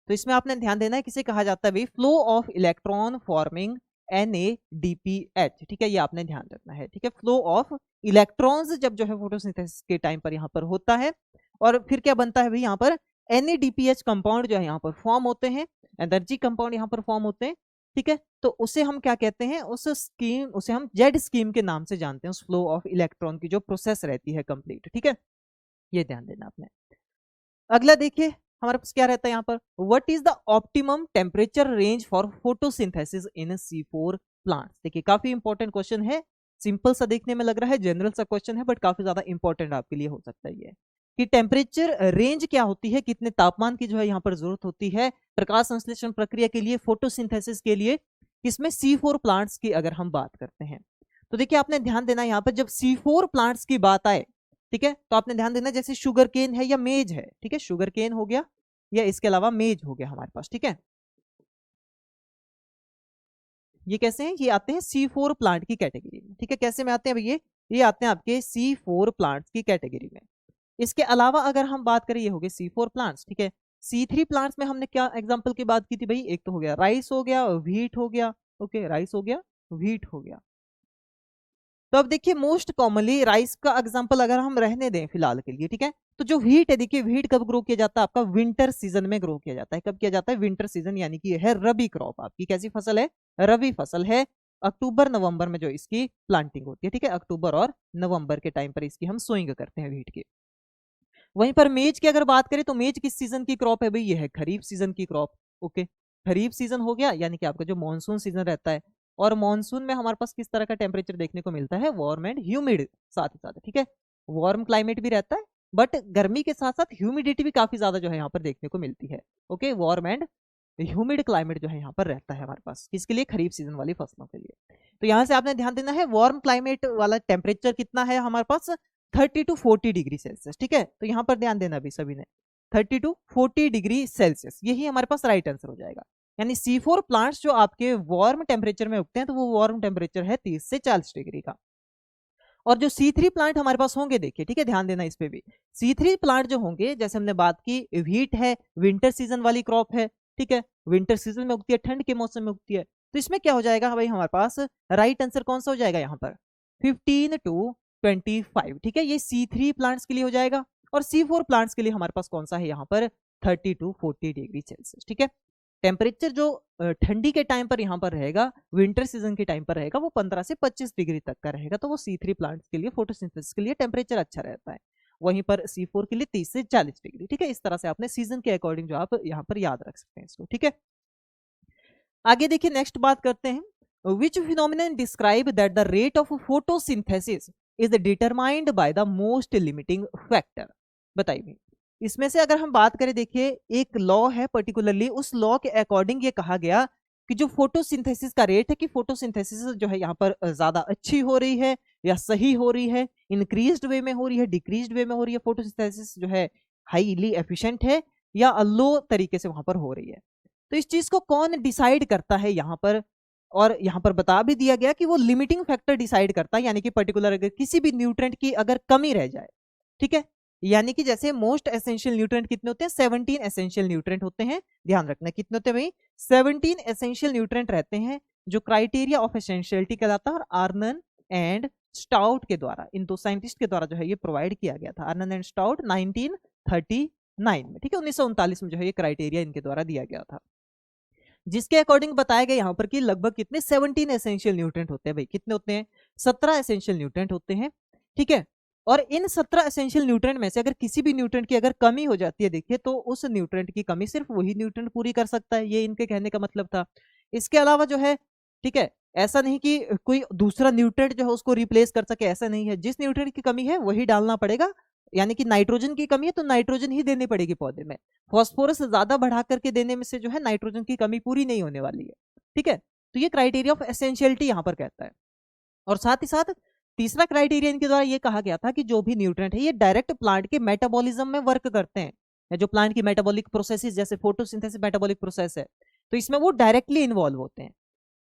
तो इसमें आपने ध्यान देना है, किसे कहा जाता है भाई, flow of electron forming NADPH, ठीक है, ये आपने ध्यान रखना है, ठीक है, फ्लो ऑफ इलेक्ट्रॉन्स जब जो है फोटोसिंथेसिस के टाइम पर यहाँ पर होता है, और फिर क्या बनता है भाई यहाँ पर NADPH कंपाउंड जो है यहाँ पर फॉर्म होते हैं, एनर्जी कंपाउंड यहाँ पर फॉर्म होते हैं, ठीक है। तो उसे हम क्या कहते हैं, उसे हम जेड स्कीम के नाम से जानते हैं, उस फ्लो ऑफ इलेक्ट्रॉन की जो प्रोसेस रहती है कंप्लीट, ठीक है। ये ध्यान देना आपने। अगला देखिए हमारे पास क्या रहता है यहाँ पर, what is the optimum temperature range for photosynthesis in C4 plants. देखिए काफी इंपॉर्टेंट क्वेश्चन है, सिंपल सा देखने में लग रहा है, जनरल सा क्वेश्चन है, बट काफी ज्यादा इंपॉर्टेंट आपके लिए हो सकता है ये, कि टेम्परेचर रेंज क्या होती है, कितने तापमान की जो है यहाँ पर जरूरत होती है प्रकाश संश्लेषण प्रक्रिया के लिए, फोटोसिंथेसिस के लिए, इसमें C4 प्लांट्स की अगर हम बात करते हैं। तो देखिए आपने ध्यान देना यहाँ पर, जब C4 प्लांट्स की बात आए, ठीक है, तो आपने ध्यान देना जैसे शुगर केन है या मेज है, ठीक है, शुगर केन हो गया या इसके अलावा मेज हो गया हमारे पास, ठीक है। ये कैसे हैं, ये आते हैं C4 प्लांट की कैटेगरी में, ठीक है। कैसे में आते हैं भैया, ये आते हैं आपके C4 प्लांट्स की कैटेगरी में। इसके अलावा अगर हम बात करें, ये हो गए C4 प्लांट्स, ठीक है। C3 प्लांट्स में हमने क्या एग्जांपल की बात की थी भाई, एक तो हो गया राइस हो गया, व्हीट हो गया, ओके, राइस हो गया, व्हीट हो गया। तो अब देखिए मोस्ट कॉमनली राइस का एग्जांपल अगर हम रहने दें फिलहाल के लिए, ठीक है, तो जो व्हीट है, देखिए व्हीट कब ग्रो किया जाता है, आपका विंटर सीजन में ग्रो किया जाता है। कब किया जाता है, विंटर सीजन, यानी कि है रबी क्रॉप, आपकी कैसी फसल है, रबी फसल है। अक्टूबर नवंबर में जो इसकी प्लांटिंग होती है, ठीक है, अक्टूबर और नवंबर के टाइम पर इसकी हम सोइंग करते हैं व्हीट की। वहीं पर मेज की अगर बात करें, तो मेज किस सीजन की क्रॉप है भाई, ये है खरीफ सीजन की क्रॉप, ओके। खरीफ सीजन हो गया, यानी कि आपका जो मानसून सीजन रहता है, और मानसून में हमारे पास किस तरह का टेम्परेचर देखने को मिलता है, वार्म एंड ह्यूमिड, साथ ही साथ, ठीक है, वार्म क्लाइमेट भी रहता है, बट गर्मी के साथ साथ ह्यूमिडिटी भी काफी ज्यादा जो है यहाँ पर देखने को मिलती है, okay, warm and humid climate जो है यहाँ पर रहता है हमारे पास, किसके लिए, खरीफ सीजन वाली फसलों के लिए। तो यहाँ से आपने ध्यान देना है, वार्म क्लाइमेट वाला टेम्परेचर कितना है हमारे पास, 30 to 40 डिग्री सेल्सियस, ठीक है। तो यहाँ पर ध्यान देना भी सभी ने, 30 to 40 डिग्री सेल्सियस, यही हमारे पास राइट आंसर हो जाएगा। यानी C4 प्लांट्स जो आपके वार्म टेम्परेचर में उगते हैं, तो वो वार्म टेम्परेचर है 30 से 40 डिग्री का। और जो C3 प्लांट हमारे पास होंगे, देखिए, ठीक है, ध्यान देना इस पे भी, C3 प्लांट जो होंगे, जैसे हमने बात की, व्हीट है, विंटर सीजन वाली क्रॉप है, ठीक है, विंटर सीजन में उगती है, ठंड के मौसम में उगती है। तो इसमें क्या हो जाएगा भाई, हमारे पास राइट आंसर कौन सा हो जाएगा यहाँ पर, 15 to 25, ठीक है, ये C3 प्लांट्स के लिए हो जाएगा। और C4 प्लांट्स के लिए हमारे पास कौन सा है यहाँ पर, 30 to 40 डिग्री सेल्सियस, ठीक है। टेम्परेचर जो ठंडी के टाइम पर यहाँ पर रहेगा, विंटर सीजन के टाइम पर रहेगा, वो 15 से 25 डिग्री तक का रहेगा। तो वो C3 प्लांट्स के लिए, फोटोसिंथेसिस के लिए टेम्परेचर अच्छा रहता है। वहीं पर C4 के लिए 30 से 40 डिग्री, ठीक है। इस तरह से आपने सीजन के अकॉर्डिंग जो आप यहाँ पर याद रख सकते हैं इसको, ठीक है। आगे देखिए नेक्स्ट बात करते हैं, which phenomenon describe that the rate of photosynthesis is determined by the most limiting factor. बताइए, इसमें से अगर हम बात करें, देखिए एक लॉ है पर्टिकुलरली, उस लॉ के अकॉर्डिंग ये कहा गया कि जो फोटोसिंथेसिस का रेट है, कि फोटोसिंथेसिस जो है यहाँ पर ज्यादा अच्छी हो रही है या सही हो रही है, इंक्रीज्ड वे में हो रही है, डिक्रीज्ड वे में हो रही है, फोटोसिंथेसिस जो है हाईली एफिशिएंट है या लो तरीके से वहां पर हो रही है। तो इस चीज को कौन डिसाइड करता है यहाँ पर, और यहाँ पर बता भी दिया गया कि वो लिमिटिंग फैक्टर डिसाइड करता है, यानी कि पर्टिकुलर अगर किसी भी न्यूट्रेंट की अगर कमी रह जाए, ठीक है, यानी कि जैसे मोस्ट एसेंशियल न्यूट्रेंट कितने होते हैं, 17 एसेंशियल न्यूट्रेंट होते हैं, ध्यान रखना कितने होते हैं भाई, 17 एसेंशियल न्यूट्रेंट रहते हैं, जो क्राइटेरिया ऑफ एसेंशियलिटी कहलाता है, और आर्नन एंड स्टाउट के द्वारा, इन दो साइंटिस्ट के द्वारा जो है ये प्रोवाइड किया गया था, आर्नन एंड स्टाउट 1939 में, ठीक है, 1939 में जो है ये क्राइटेरिया इनके द्वारा दिया गया था, जिसके अकॉर्डिंग बताया गया यहाँ पर कि लगभग कितने 17 एसेंशियल न्यूट्रेंट होते हैं भाई, कितने होते हैं, 17 एसेंशियल न्यूट्रेंट होते हैं, ठीक है। और इन 17 एसेंशियल न्यूट्रेंट में से अगर किसी भी न्यूट्रेंट की अगर कमी हो जाती है, देखिए, तो उस न्यूट्रेंट की कमी सिर्फ वही न्यूट्रेंट पूरी कर सकता है, ये इनके कहने का मतलब था। इसके अलावा जो है, ठीक है, ऐसा नहीं कि कोई दूसरा न्यूट्रेंट जो है उसको रिप्लेस कर सके, ऐसा नहीं है, जिस न्यूट्रेंट की कमी है वही डालना पड़ेगा, यानी कि नाइट्रोजन की कमी है तो नाइट्रोजन ही देनी पड़ेगी पौधे में, फॉस्फोरस ज्यादा बढ़ा करके देने में से जो है नाइट्रोजन की कमी पूरी नहीं होने वाली है, ठीक है। तो ये क्राइटेरिया ऑफ एसेंशियलिटी यहाँ पर कहता है। और साथ ही साथ तीसरा क्राइटेरिया इनके द्वारा ये कहा गया था कि जो भी न्यूट्रिएंट है ये डायरेक्ट प्लांट के मेटाबॉलिज्म में वर्क करते हैं, या जो प्लांट की मेटाबॉलिक प्रोसेसेस जैसे फोटोसिंथेसिस मेटाबॉलिक प्रोसेस है, तो इसमें वो डायरेक्टली इन्वॉल्व होते हैं।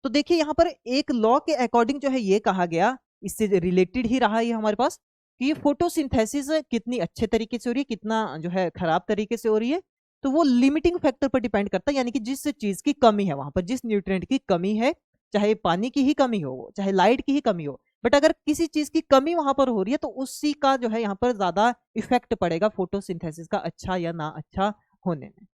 तो देखिए यहाँ पर एक लॉ के अकॉर्डिंग जो है ये कहा गया, इससे रिलेटेड ही रहा ये हमारे पास, कि ये फोटोसिंथेसिस कितनी अच्छे तरीके से हो रही है, कितना जो है खराब तरीके से हो रही है, तो वो लिमिटिंग फैक्टर पर डिपेंड करता है, यानी कि जिस चीज की कमी है वहां पर, जिस न्यूट्रिएंट की कमी है, चाहे पानी की ही कमी हो, चाहे लाइट की ही कमी हो, बट अगर किसी चीज की कमी वहां पर हो रही है तो उसी का जो है यहाँ पर ज्यादा इफेक्ट पड़ेगा फोटोसिंथेसिस का, अच्छा या ना अच्छा होने में।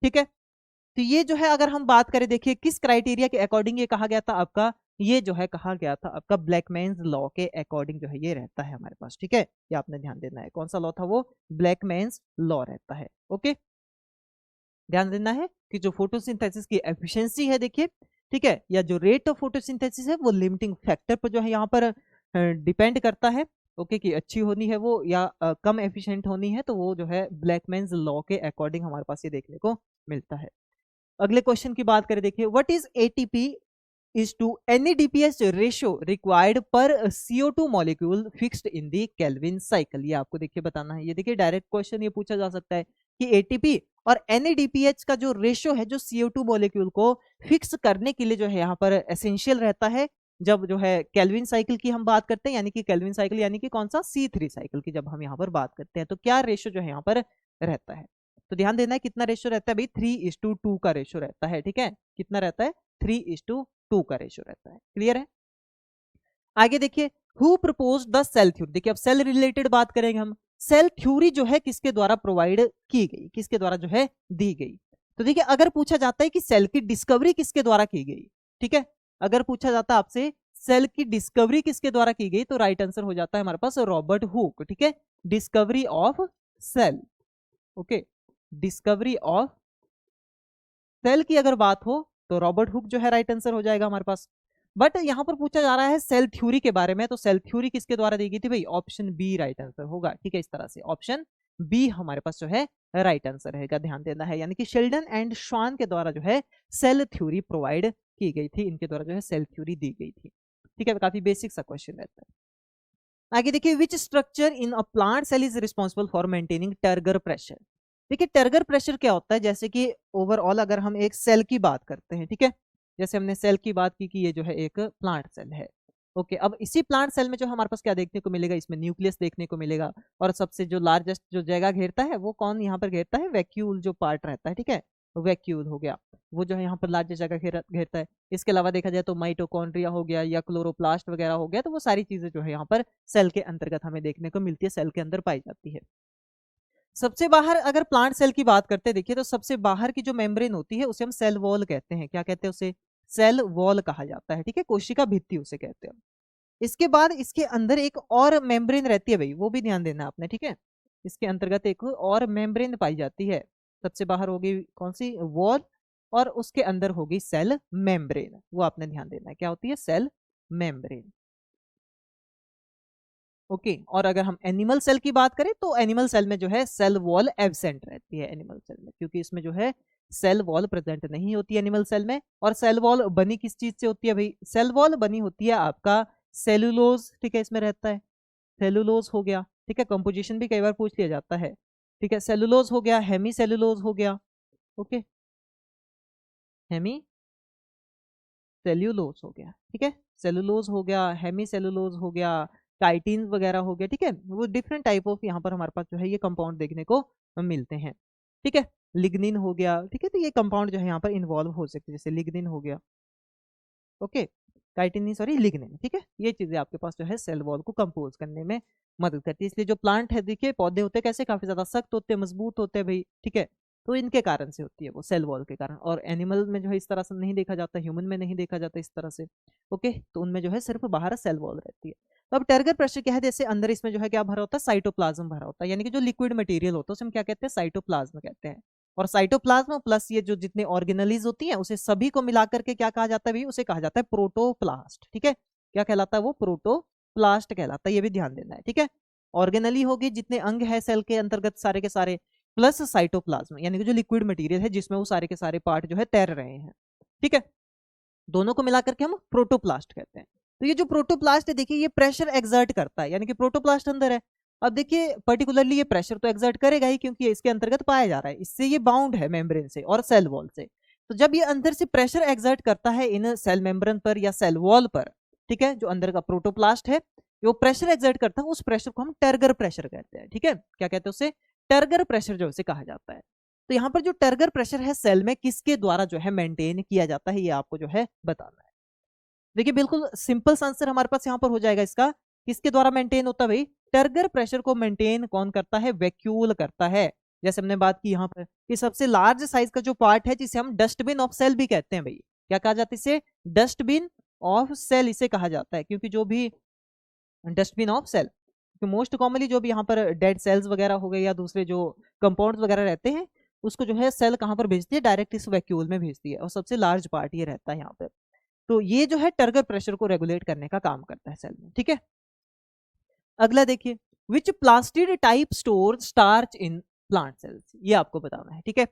ठीक है, तो ये जो है अगर हम बात करें, देखिए किस क्राइटेरिया के अकॉर्डिंग ये कहा गया था आपका, ये जो है कहा गया था आपका ब्लैकमैन्स लॉ के अकॉर्डिंग जो है ये रहता है हमारे पास। ठीक है, ये आपने ध्यान देना है, कौन सा लॉ था वो, ब्लैकमैन्स लॉ रहता है। ओके, ध्यान देना है कि जो फोटोसिंथेसिस की एफिशिएंसी है, देखिए ठीक है, या जो रेट ऑफ फोटोसिंथेसिस है वो लिमिटिंग फैक्टर पर जो है यहाँ पर डिपेंड करता है। ओके, कि अच्छी होनी है वो या कम एफिशिएंट होनी है, तो वो जो है ब्लैकमैन्स लॉ के अकॉर्डिंग हमारे पास ये देखने को मिलता है। अगले क्वेश्चन की बात करें, देखिए what is ATP is to NADPH ratio required per CO2 molecule fixed in the Kelvin cycle। ये आपको देखिए बताना है। ये देखिए डायरेक्ट क्वेश्चन ये पूछा जा सकता है कि ATP और NADPH का जो रेशियो है जो CO2 मॉलिक्यूल को फिक्स करने के लिए जो है यहाँ पर एसेंशियल रहता है, जब जो है केल्विन साइकिल की हम बात करते हैं, यानी कि केल्विन साइकिल यानी कि कौन सा, C3 साइकिल की जब हम यहाँ पर बात करते हैं, तो क्या रेशियो जो है यहाँ पर रहता है। तो ध्यान देना है कितना रेशियो रहता है भाई, 3:2 का रेशियो रहता है। ठीक है, कितना रहता है, 3:2 का रेशियो रहता है। क्लियर है। आगे देखिए, who propose the cell theory. देखिए अब सेल रिलेटेड बात करेंगे हम। सेल थ्योरी जो है किसके द्वारा प्रोवाइड की गई, किसके द्वारा जो है दी गई। तो देखिए अगर पूछा जाता है कि सेल की डिस्कवरी किसके द्वारा की गई, ठीक है, अगर पूछा जाता है आपसे सेल की डिस्कवरी किसके द्वारा की गई, तो राइट आंसर हो जाता है हमारे पास रॉबर्ट हुक। ठीक है, discovery of cell. Okay, discovery of cell की अगर बात हो तो रॉबर्ट हुक जो है राइट आंसर हो जाएगा हमारे पास। बट यहां पर पूछा जा रहा है सेल थ्योरी के बारे में, तो सेल थ्योरी किसके द्वारा दी गई थी भाई, ऑप्शन बी राइट आंसर होगा। ठीक है, इस तरह से ऑप्शन बी हमारे पास जो है राइट आंसर रहेगा, ध्यान देना है। यानी कि शेल्डन एंड श्वान के द्वारा जो है सेल थ्योरी प्रोवाइड की गई थी, इनके द्वारा जो है सेल थ्योरी दी गई थी। ठीक है, काफी बेसिक सा क्वेश्चन रहता है। आगे देखिए, which structure in a plant cell is responsible for maintaining turgor pressure. देखिए टर्गर प्रेशर क्या होता है, जैसे कि ओवरऑल अगर हम एक सेल की बात करते हैं, ठीक है, जैसे हमने सेल की बात की कि ये जो है एक प्लांट सेल है। ओके, अब इसी प्लांट सेल में जो हमारे पास क्या देखने को मिलेगा, इसमें न्यूक्लियस देखने को मिलेगा, और सबसे जो लार्जेस्ट जो जगह घेरता है वो कौन यहाँ पर घेरता है, वैक्यूल जो पार्ट रहता है। ठीक है, वैक्यूल हो गया, वो जो है यहाँ पर लार्जेस्ट जगह घेरता है। इसके अलावा देखा जाए तो माइटोकॉन्ड्रिया हो गया या क्लोरोप्लास्ट वगैरह हो गया, तो वो सारी चीजें जो है यहाँ पर सेल के अंतर्गत हमें देखने को मिलती है, सेल के अंदर पाई जाती है। सबसे बाहर अगर प्लांट सेल की बात करते हैं, देखिए तो सबसे बाहर की जो मेम्ब्रेन होती है उसे हम सेल वॉल कहते हैं। क्या कहते हैं उसे, सेल वॉल कहा जाता है। ठीक है, कोशिका भित्ति उसे कहते हैं। इसके बाद इसके अंदर एक और मेम्ब्रेन रहती है भाई, वो भी ध्यान देना आपने। ठीक है, इसके अंतर्गत एक और मेम्ब्रेन पाई जाती है। सबसे बाहर होगी कौन सी, वॉल, और उसके अंदर होगी सेल मेम्ब्रेन, वो आपने ध्यान देना है क्या होती है, सेल मेम्ब्रेन। ओके, और अगर हम एनिमल सेल की बात करें तो एनिमल सेल में जो है सेल वॉल एब्सेंट रहती है एनिमल सेल में, क्योंकि इसमें जो है सेल वॉल प्रेजेंट नहीं होती है एनिमल सेल में। और सेल वॉल बनी किस चीज से होती है भाई, सेल वॉल बनी होती है आपका सेलुलोज। ठीक है, इसमें रहता है सेलुलोज हो गया। ठीक है, कंपोजिशन भी कई बार पूछ लिया जाता है। ठीक है, सेलुलोज हो गया, हेमी सेलुलोज हो गया। ओके, हेमी सेल्यूलोज हो गया। ठीक है, सेलुलोज हो गया, हेमी सेलुलोज हो गया, काइटिन वगैरह हो गया। ठीक है, वो डिफरेंट टाइप ऑफ यहाँ पर हमारे पास जो है ये कंपाउंड देखने को मिलते हैं। ठीक है, लिग्निन हो गया। ठीक है, तो ये कंपाउंड जो है यहाँ पर इन्वॉल्व हो सकते हैं, जैसे लिग्निन हो गया। ओके, काइटिन नहीं, सॉरी, लिग्निन। ठीक है, ये चीजें आपके पास जो है सेल वॉल को कंपोज करने में मदद करती है। इसलिए जो प्लांट है, देखिए पौधे होते हैं कैसे, काफी ज्यादा सख्त होते हैं, मजबूत होते हैं भाई। ठीक है, तो इनके कारण से होती है वो, सेल वॉल के कारण। और एनिमल में जो है इस तरह से नहीं देखा जाता, ह्यूमन में नहीं देखा जाता इस तरह से। ओके, तो उनमें जो है सिर्फ बाहर सेल वॉल रहती है। तो अब टर्गर प्रेशर क्या है, जैसे अंदर इसमें जो है क्या भरा होता है, साइटोप्लाज्म भरा होता है, यानी कि जो लिक्विड मटेरियल होता है उसे हम क्या कहते हैं, साइटोप्लाज्म कहते हैं। और साइटोप्लाज्म प्लस ये जो जितने ऑर्गेनलीज होती हैं उसे सभी को मिलाकर के क्या कहा जाता है भाई, उसे कहा जाता है प्रोटोप्लास्ट। ठीक है, क्या कहलाता है वो, प्रोटोप्लास्ट कहलाता है, ये भी ध्यान देना है। ठीक है, ऑर्गेनली होगी, जितने अंग है सेल के अंतर्गत सारे के सारे, प्लस साइटोप्लाज्म यानी कि जो लिक्विड मटेरियल है जिसमें वो सारे के सारे पार्ट जो है तैर रहे हैं। ठीक है, दोनों को मिलाकर के हम प्रोटोप्लास्ट कहते हैं। तो ये जो प्रोटोप्लास्ट है, देखिए ये प्रेशर एक्सर्ट करता है, यानी कि प्रोटोप्लास्ट अंदर है। अब देखिए पर्टिकुलरली ये प्रेशर तो एक्सर्ट करेगा ही, क्योंकि ये इसके अंतर्गत पाया जा रहा है, इससे ये बाउंड है मेम्ब्रेन से और सेल वॉल से। तो जब ये अंदर से प्रेशर एक्सर्ट करता है इन सेल मेम्ब्रेन पर या सेल वॉल पर, ठीक है, जो अंदर का प्रोटोप्लास्ट है वो प्रेशर एक्सर्ट करता है, उस प्रेशर को हम टर्गर प्रेशर कहते हैं। ठीक है, क्या कहते हैं उसे, टर्गर प्रेशर जो उसे कहा जाता है। तो यहाँ पर जो टर्गर प्रेशर है सेल में किसके द्वारा जो है मेंटेन किया जाता है, ये आपको जो है बताना है। देखिए बिल्कुल सिंपल आंसर हमारे पास यहाँ पर हो जाएगा इसका, किसके द्वारा मेंटेन होता है भाई, टर्गर प्रेशर को मेंटेन कौन करता है, वैक्यूल करता है। जैसे हमने बात की यहाँ पर कि सबसे लार्ज साइज का जो पार्ट है जिसे हम डस्टबिन ऑफ सेल भी कहते हैं भाई, क्या कहा जाता है इसे? डस्टबिन ऑफ सेल इसे कहा जाता है, क्योंकि जो भी डस्टबिन ऑफ सेल, तो मोस्ट कॉमनली जो भी यहाँ पर डेड सेल्स वगैरह हो गए या दूसरे जो कंपाउंड्स वगैरह रहते हैं उसको जो है सेल कहाँ पर भेजती है? डायरेक्ट इस वैक्यूल में भेजती है, और सबसे लार्ज पार्ट ये रहता है यहाँ पर। तो ये जो है टर्गर प्रेशर को रेगुलेट करने का काम करता है सेल में, ठीक है। अगला देखिए, which plastid type store starch in plant cells, ये आपको बताना है, ठीक है।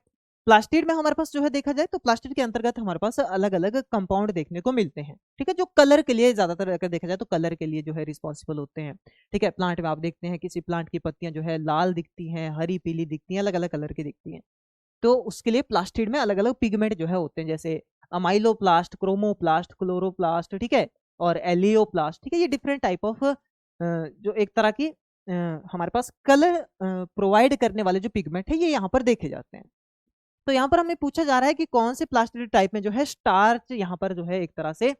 प्लास्टिड में हमारे पास जो है देखा जाए तो प्लास्टिड के अंतर्गत हमारे पास अलग अलग कंपाउंड देखने को मिलते हैं, ठीक है, जो कलर के लिए ज्यादातर अगर देखा जाए तो कलर के लिए जो है रिस्पॉन्सिबल होते हैं, ठीक है। प्लांट में आप देखते हैं किसी प्लांट की पत्तियां जो है लाल दिखती हैं, हरी पीली दिखती हैं, अलग अलग कलर की दिखती हैं, तो उसके लिए प्लास्टिड में अलग अलग पिगमेंट जो है होते हैं, जैसे अमाइलोप्लास्ट, क्रोमोप्लास्ट, क्लोरोप्लास्ट, ठीक है, और एलियोप्लास्ट, ठीक है। ये डिफरेंट टाइप ऑफ जो एक तरह की हमारे पास कलर प्रोवाइड करने वाले जो पिगमेंट है ये यहाँ पर देखे जाते हैं। तो यहाँ पर हमें पूछा जा रहा है कि कौन से प्लास्टिड टाइप में जो है स्टार्च यहाँ पर जो है एक तरह से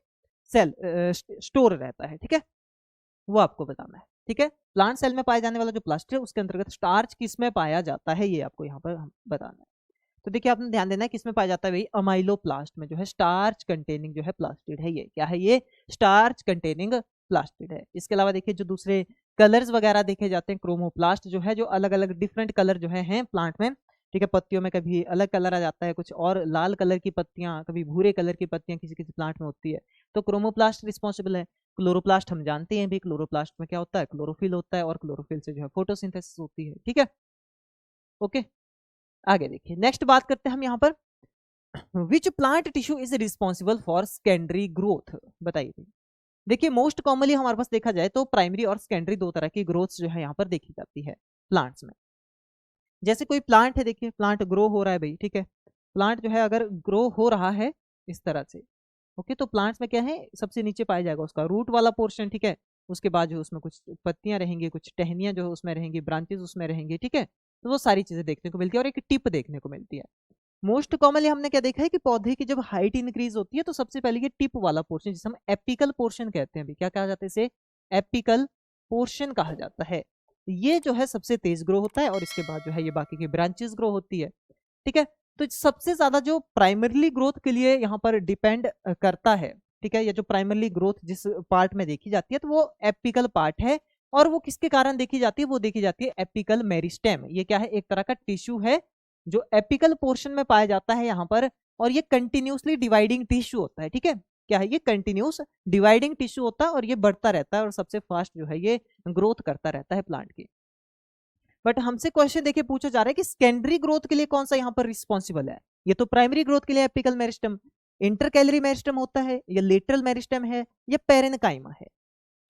सेल स्टोर रहता है, ठीक है, वो आपको बताना है, ठीक है। प्लांट सेल में पाया जाने वाला जो प्लास्टिड है उसके अंतर्गत स्टार्च किस में पाया जाता है ये आपको यहाँ पर बताना है। तो देखिए आपने ध्यान देना है किसमें पाया जाता है भाई? अमाइलोप्लास्ट में जो है स्टार्च कंटेनिंग जो है प्लास्टिड है, ये क्या है? ये स्टार्च कंटेनिंग प्लास्टिड है। इसके अलावा देखिए जो दूसरे कलर्स वगैरह देखे जाते हैं, क्रोमोप्लास्ट जो है, जो अलग अलग डिफरेंट कलर जो है प्लांट में, ठीक है। पत्तियों में कभी अलग कलर आ जाता है, कुछ और लाल कलर की पत्तियां, कभी भूरे कलर की पत्तियां किसी किसी प्लांट में होती है, तो क्रोमोप्लास्ट रिस्पॉन्सिबल है। क्लोरोप्लास्ट हम जानते हैं भी, क्लोरोप्लास्ट में क्या होता है? क्लोरोफिल होता है, और क्लोरोफिल से जो है फोटोसिंथेसिस होती है, ठीक है। ओके, आगे देखिए, नेक्स्ट बात करते हैं हम यहाँ पर, which plant tissue is responsible for secondary growth, बताइए। देखिए मोस्ट कॉमनली हमारे पास देखा जाए तो प्राइमरी और सेकेंडरी दो तरह की ग्रोथ जो है यहाँ पर देखी जाती है प्लांट्स में। जैसे कोई प्लांट है, देखिए प्लांट ग्रो हो रहा है भाई, ठीक है, प्लांट जो है अगर ग्रो हो रहा है इस तरह से, ओके, तो प्लांट्स में क्या है? सबसे नीचे पाया जाएगा उसका रूट वाला पोर्शन, ठीक है। उसके बाद जो उसमें कुछ पत्तियां रहेंगी, कुछ टहनियां जो है उसमें रहेंगी, ब्रांचेस उसमें रहेंगी, ठीक है। तो वो सारी चीजें देखने को मिलती है और एक टिप देखने को मिलती है। मोस्ट कॉमनली हमने क्या देखा है कि पौधे की जब हाइट इंक्रीज होती है तो सबसे पहले ये टिप वाला पोर्शन जिसे हम एपिकल पोर्शन कहते हैं अभी, क्या कहा जाता है इसे? एपिकल पोर्शन कहा जाता है। ये जो है सबसे तेज ग्रो होता है और इसके बाद जो है ये बाकी की ब्रांचेस ग्रो होती है, ठीक है। तो सबसे ज्यादा जो प्राइमरली ग्रोथ के लिए यहाँ पर डिपेंड करता है, ठीक है, या जो प्राइमरली ग्रोथ जिस पार्ट में देखी जाती है तो वो एपिकल पार्ट है। और वो किसके कारण देखी जाती है? वो देखी जाती है एपिकल मेरिस्टेम। ये क्या है? एक तरह का टिश्यू है जो एपिकल पोर्शन में पाया जाता है यहाँ पर, और ये कंटिन्यूसली डिवाइडिंग टिश्यू होता है, ठीक है। क्या है? ये कंटिन्यूस डिवाइडिंग टिश्यू होता है और ये बढ़ता रहता है और सबसे फास्ट जो है ये ग्रोथ करता रहता है प्लांट की। बट हमसे क्वेश्चन देखिए पूछा जा रहा है कि सेकेंडरी ग्रोथ के लिए कौन सा यहाँ पर रिस्पॉन्सिबल है? ये तो प्राइमरी ग्रोथ के लिए एपिकल मेरिस्टम, इंटरकैलरी मेरिस्टम होता है, या लेटरल मेरिस्टम है, या पेरेन्काइमा है।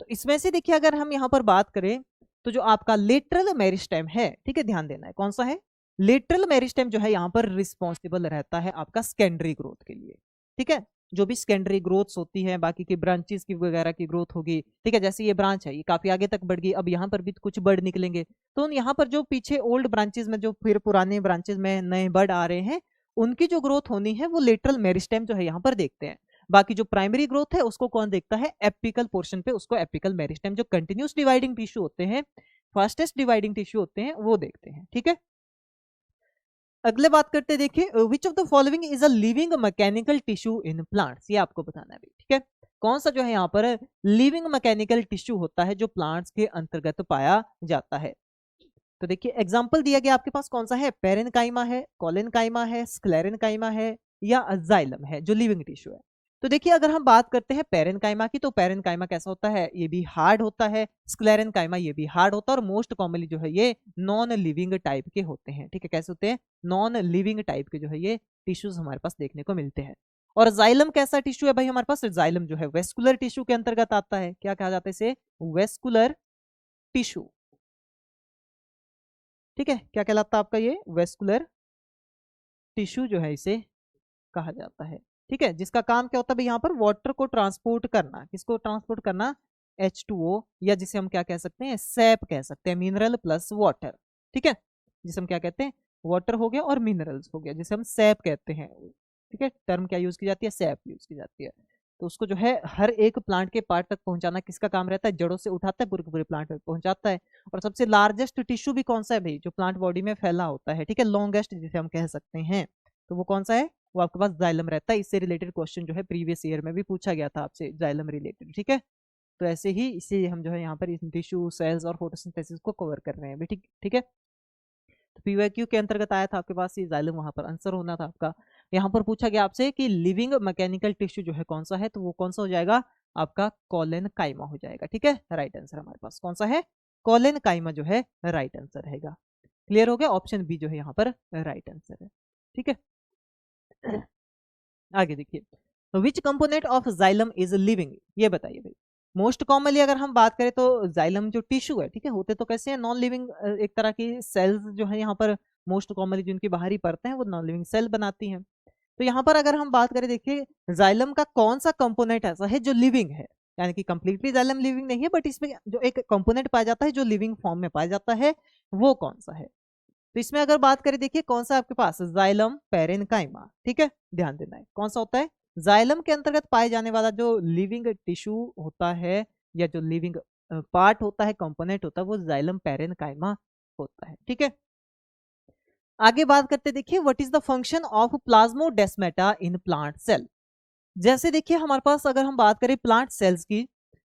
तो इसमें से देखिए अगर हम यहाँ पर बात करें तो जो आपका लेटरल मेरिस्टेम है, ठीक है, ध्यान देना है कौन सा है? लेटरल मेरिस्टेम जो है यहाँ पर रिस्पॉन्सिबल रहता है आपका सेकेंडरी ग्रोथ के लिए, ठीक है। जो भी सेकेंडरी ग्रोथ्स होती है, बाकी की ब्रांचेस की वगैरह की ग्रोथ होगी, ठीक है, जैसे ये ब्रांच है ये काफी आगे तक बढ़ गई, अब यहाँ पर भी कुछ बर्ड निकलेंगे, तो यहाँ पर जो पीछे ओल्ड ब्रांचेस में जो फिर पुराने ब्रांचेस में नए बर्ड आ रहे हैं उनकी जो ग्रोथ होनी है वो लेटरल मेरिस्टेम जो है यहाँ पर देखते हैं। बाकी जो प्राइमरी ग्रोथ है उसको कौन देखता है? एपिकल पोर्शन पे उसको एपिकल मेरिस्टेम, जो कंटिन्यूस डिवाइडिंग टिश्यू होते हैं, फास्टेस्ट डिवाइडिंग टिश्यू होते हैं, वो देखते हैं, ठीक है। अगले बात करते हैं, देखिए which of the following is a living mechanical tissue in plants, ये आपको बताना है, ठीक है। कौन सा जो है यहाँ पर लिविंग मैकेनिकल टिश्यू होता है जो प्लांट्स के अंतर्गत पाया जाता है? तो देखिए एग्जांपल दिया गया आपके पास, कौन सा है? पेरेन्काइमा है, कोलेनकाइमा है, स्क्लेरेनकाइमा है, या जाइलम है जो लिविंग टिश्यू है। तो देखिए अगर हम बात करते हैं पेरेन्काइमा की, तो पेरेन्काइमा कैसा होता है? ये भी हार्ड होता है, स्क्लेरेनकाइमा ये भी हार्ड होता है, और मोस्ट कॉमनली जो है ये नॉन लिविंग टाइप के होते हैं, ठीक है। कैसे होते हैं? नॉन लिविंग टाइप के जो है ये टिश्यूज हमारे पास देखने को मिलते हैं। और जाइलम कैसा टिश्यू है भाई हमारे पास? जाइलम जो है वेस्कुलर टिश्यू के अंतर्गत आता है। क्या कहा जाता है इसे? वेस्कुलर टिश्यू, ठीक है। क्या कहलाता है आपका? ये वेस्कुलर टिश्यू जो है इसे कहा जाता है, ठीक है, जिसका काम क्या होता है भाई यहाँ पर? वाटर को ट्रांसपोर्ट करना। किसको ट्रांसपोर्ट करना? H2O, या जिसे हम क्या कह सकते हैं? सैप कह सकते हैं, मिनरल प्लस वाटर, ठीक है, जिसे हम क्या कहते हैं? वाटर हो गया और मिनरल्स हो गया जिसे हम सैप कहते हैं, ठीक है। टर्म क्या यूज की जाती है? सैप यूज की जाती है। तो उसको जो है हर एक प्लांट के पार्ट तक पहुंचाना किसका काम रहता है, जड़ों से उठाता है पूरे के पूरे प्लांट में पहुंचाता है। और सबसे लार्जेस्ट टिश्यू भी कौन सा है भाई, जो प्लांट बॉडी में फैला होता है, ठीक है, लॉन्गेस्ट जिसे हम कह सकते हैं, तो वो कौन सा है, वो आपके पास जाइलम रहता है। इससे रिलेटेड क्वेश्चन जो है प्रीवियस ईयर में भी पूछा गया था आपसे जाइलम रिलेटेड, ठीक है। तो ऐसे ही इसे हम जो है यहाँ पर टिश्यू सेल्स और फोटोसिंथेसिस को कवर कर रहे हैं अभी, ठीक ठीक है। तो पीवाईक्यू के अंतर्गत आया था आपके पास ये जाइलम, वहां पर आंसर होना था आपका। यहाँ पर पूछा गया आपसे कि लिविंग मैकेनिकल टिश्यू जो है कौन सा है, तो वो कौन सा हो जाएगा आपका कॉलन काइमा हो जाएगा, ठीक है। राइट आंसर हमारे पास कौन सा है, कॉलन काइमा जो है राइट आंसर रहेगा। क्लियर हो गया, ऑप्शन बी जो है यहाँ पर राइट आंसर है, ठीक है। आगे देखिए, विच component of xylem is living, ये बताइए भाई। मोस्ट कॉमनली अगर हम बात करें तो जाइलम जो टिश्यू है, ठीक है, होते तो कैसे हैं, नॉन लिविंग एक तरह की सेल्स जो है यहाँ पर मोस्ट कॉमनली जिनकी बाहरी परतें हैं वो नॉन लिविंग सेल बनाती हैं। तो यहाँ पर अगर हम बात करें, देखिए जाइलम का कौन सा कंपोनेंट ऐसा है जो लिविंग है, यानी कि कंप्लीटली जाइलम लिविंग नहीं है, बट इसमें जो एक कंपोनेंट पाया जाता है जो लिविंग फॉर्म में पाया जाता है, वो कौन सा है। तो इसमें अगर बात करें, देखिए कौन सा आपके पास जाइलम पेरेनकाइमा, ठीक है, ध्यान देना है कौन सा होता है, जाइलम के अंतर्गत पाए जाने वाला जो लिविंग टिश्यू होता है या जो लिविंग पार्ट होता है, कंपोनेंट होता है, वो जाइलम पेरेनकाइमा होता है, ठीक है। आगे बात करते, देखिए what is the function of plasmodesmata in plant cell. जैसे देखिए हमारे पास अगर हम बात करें प्लांट सेल्स की,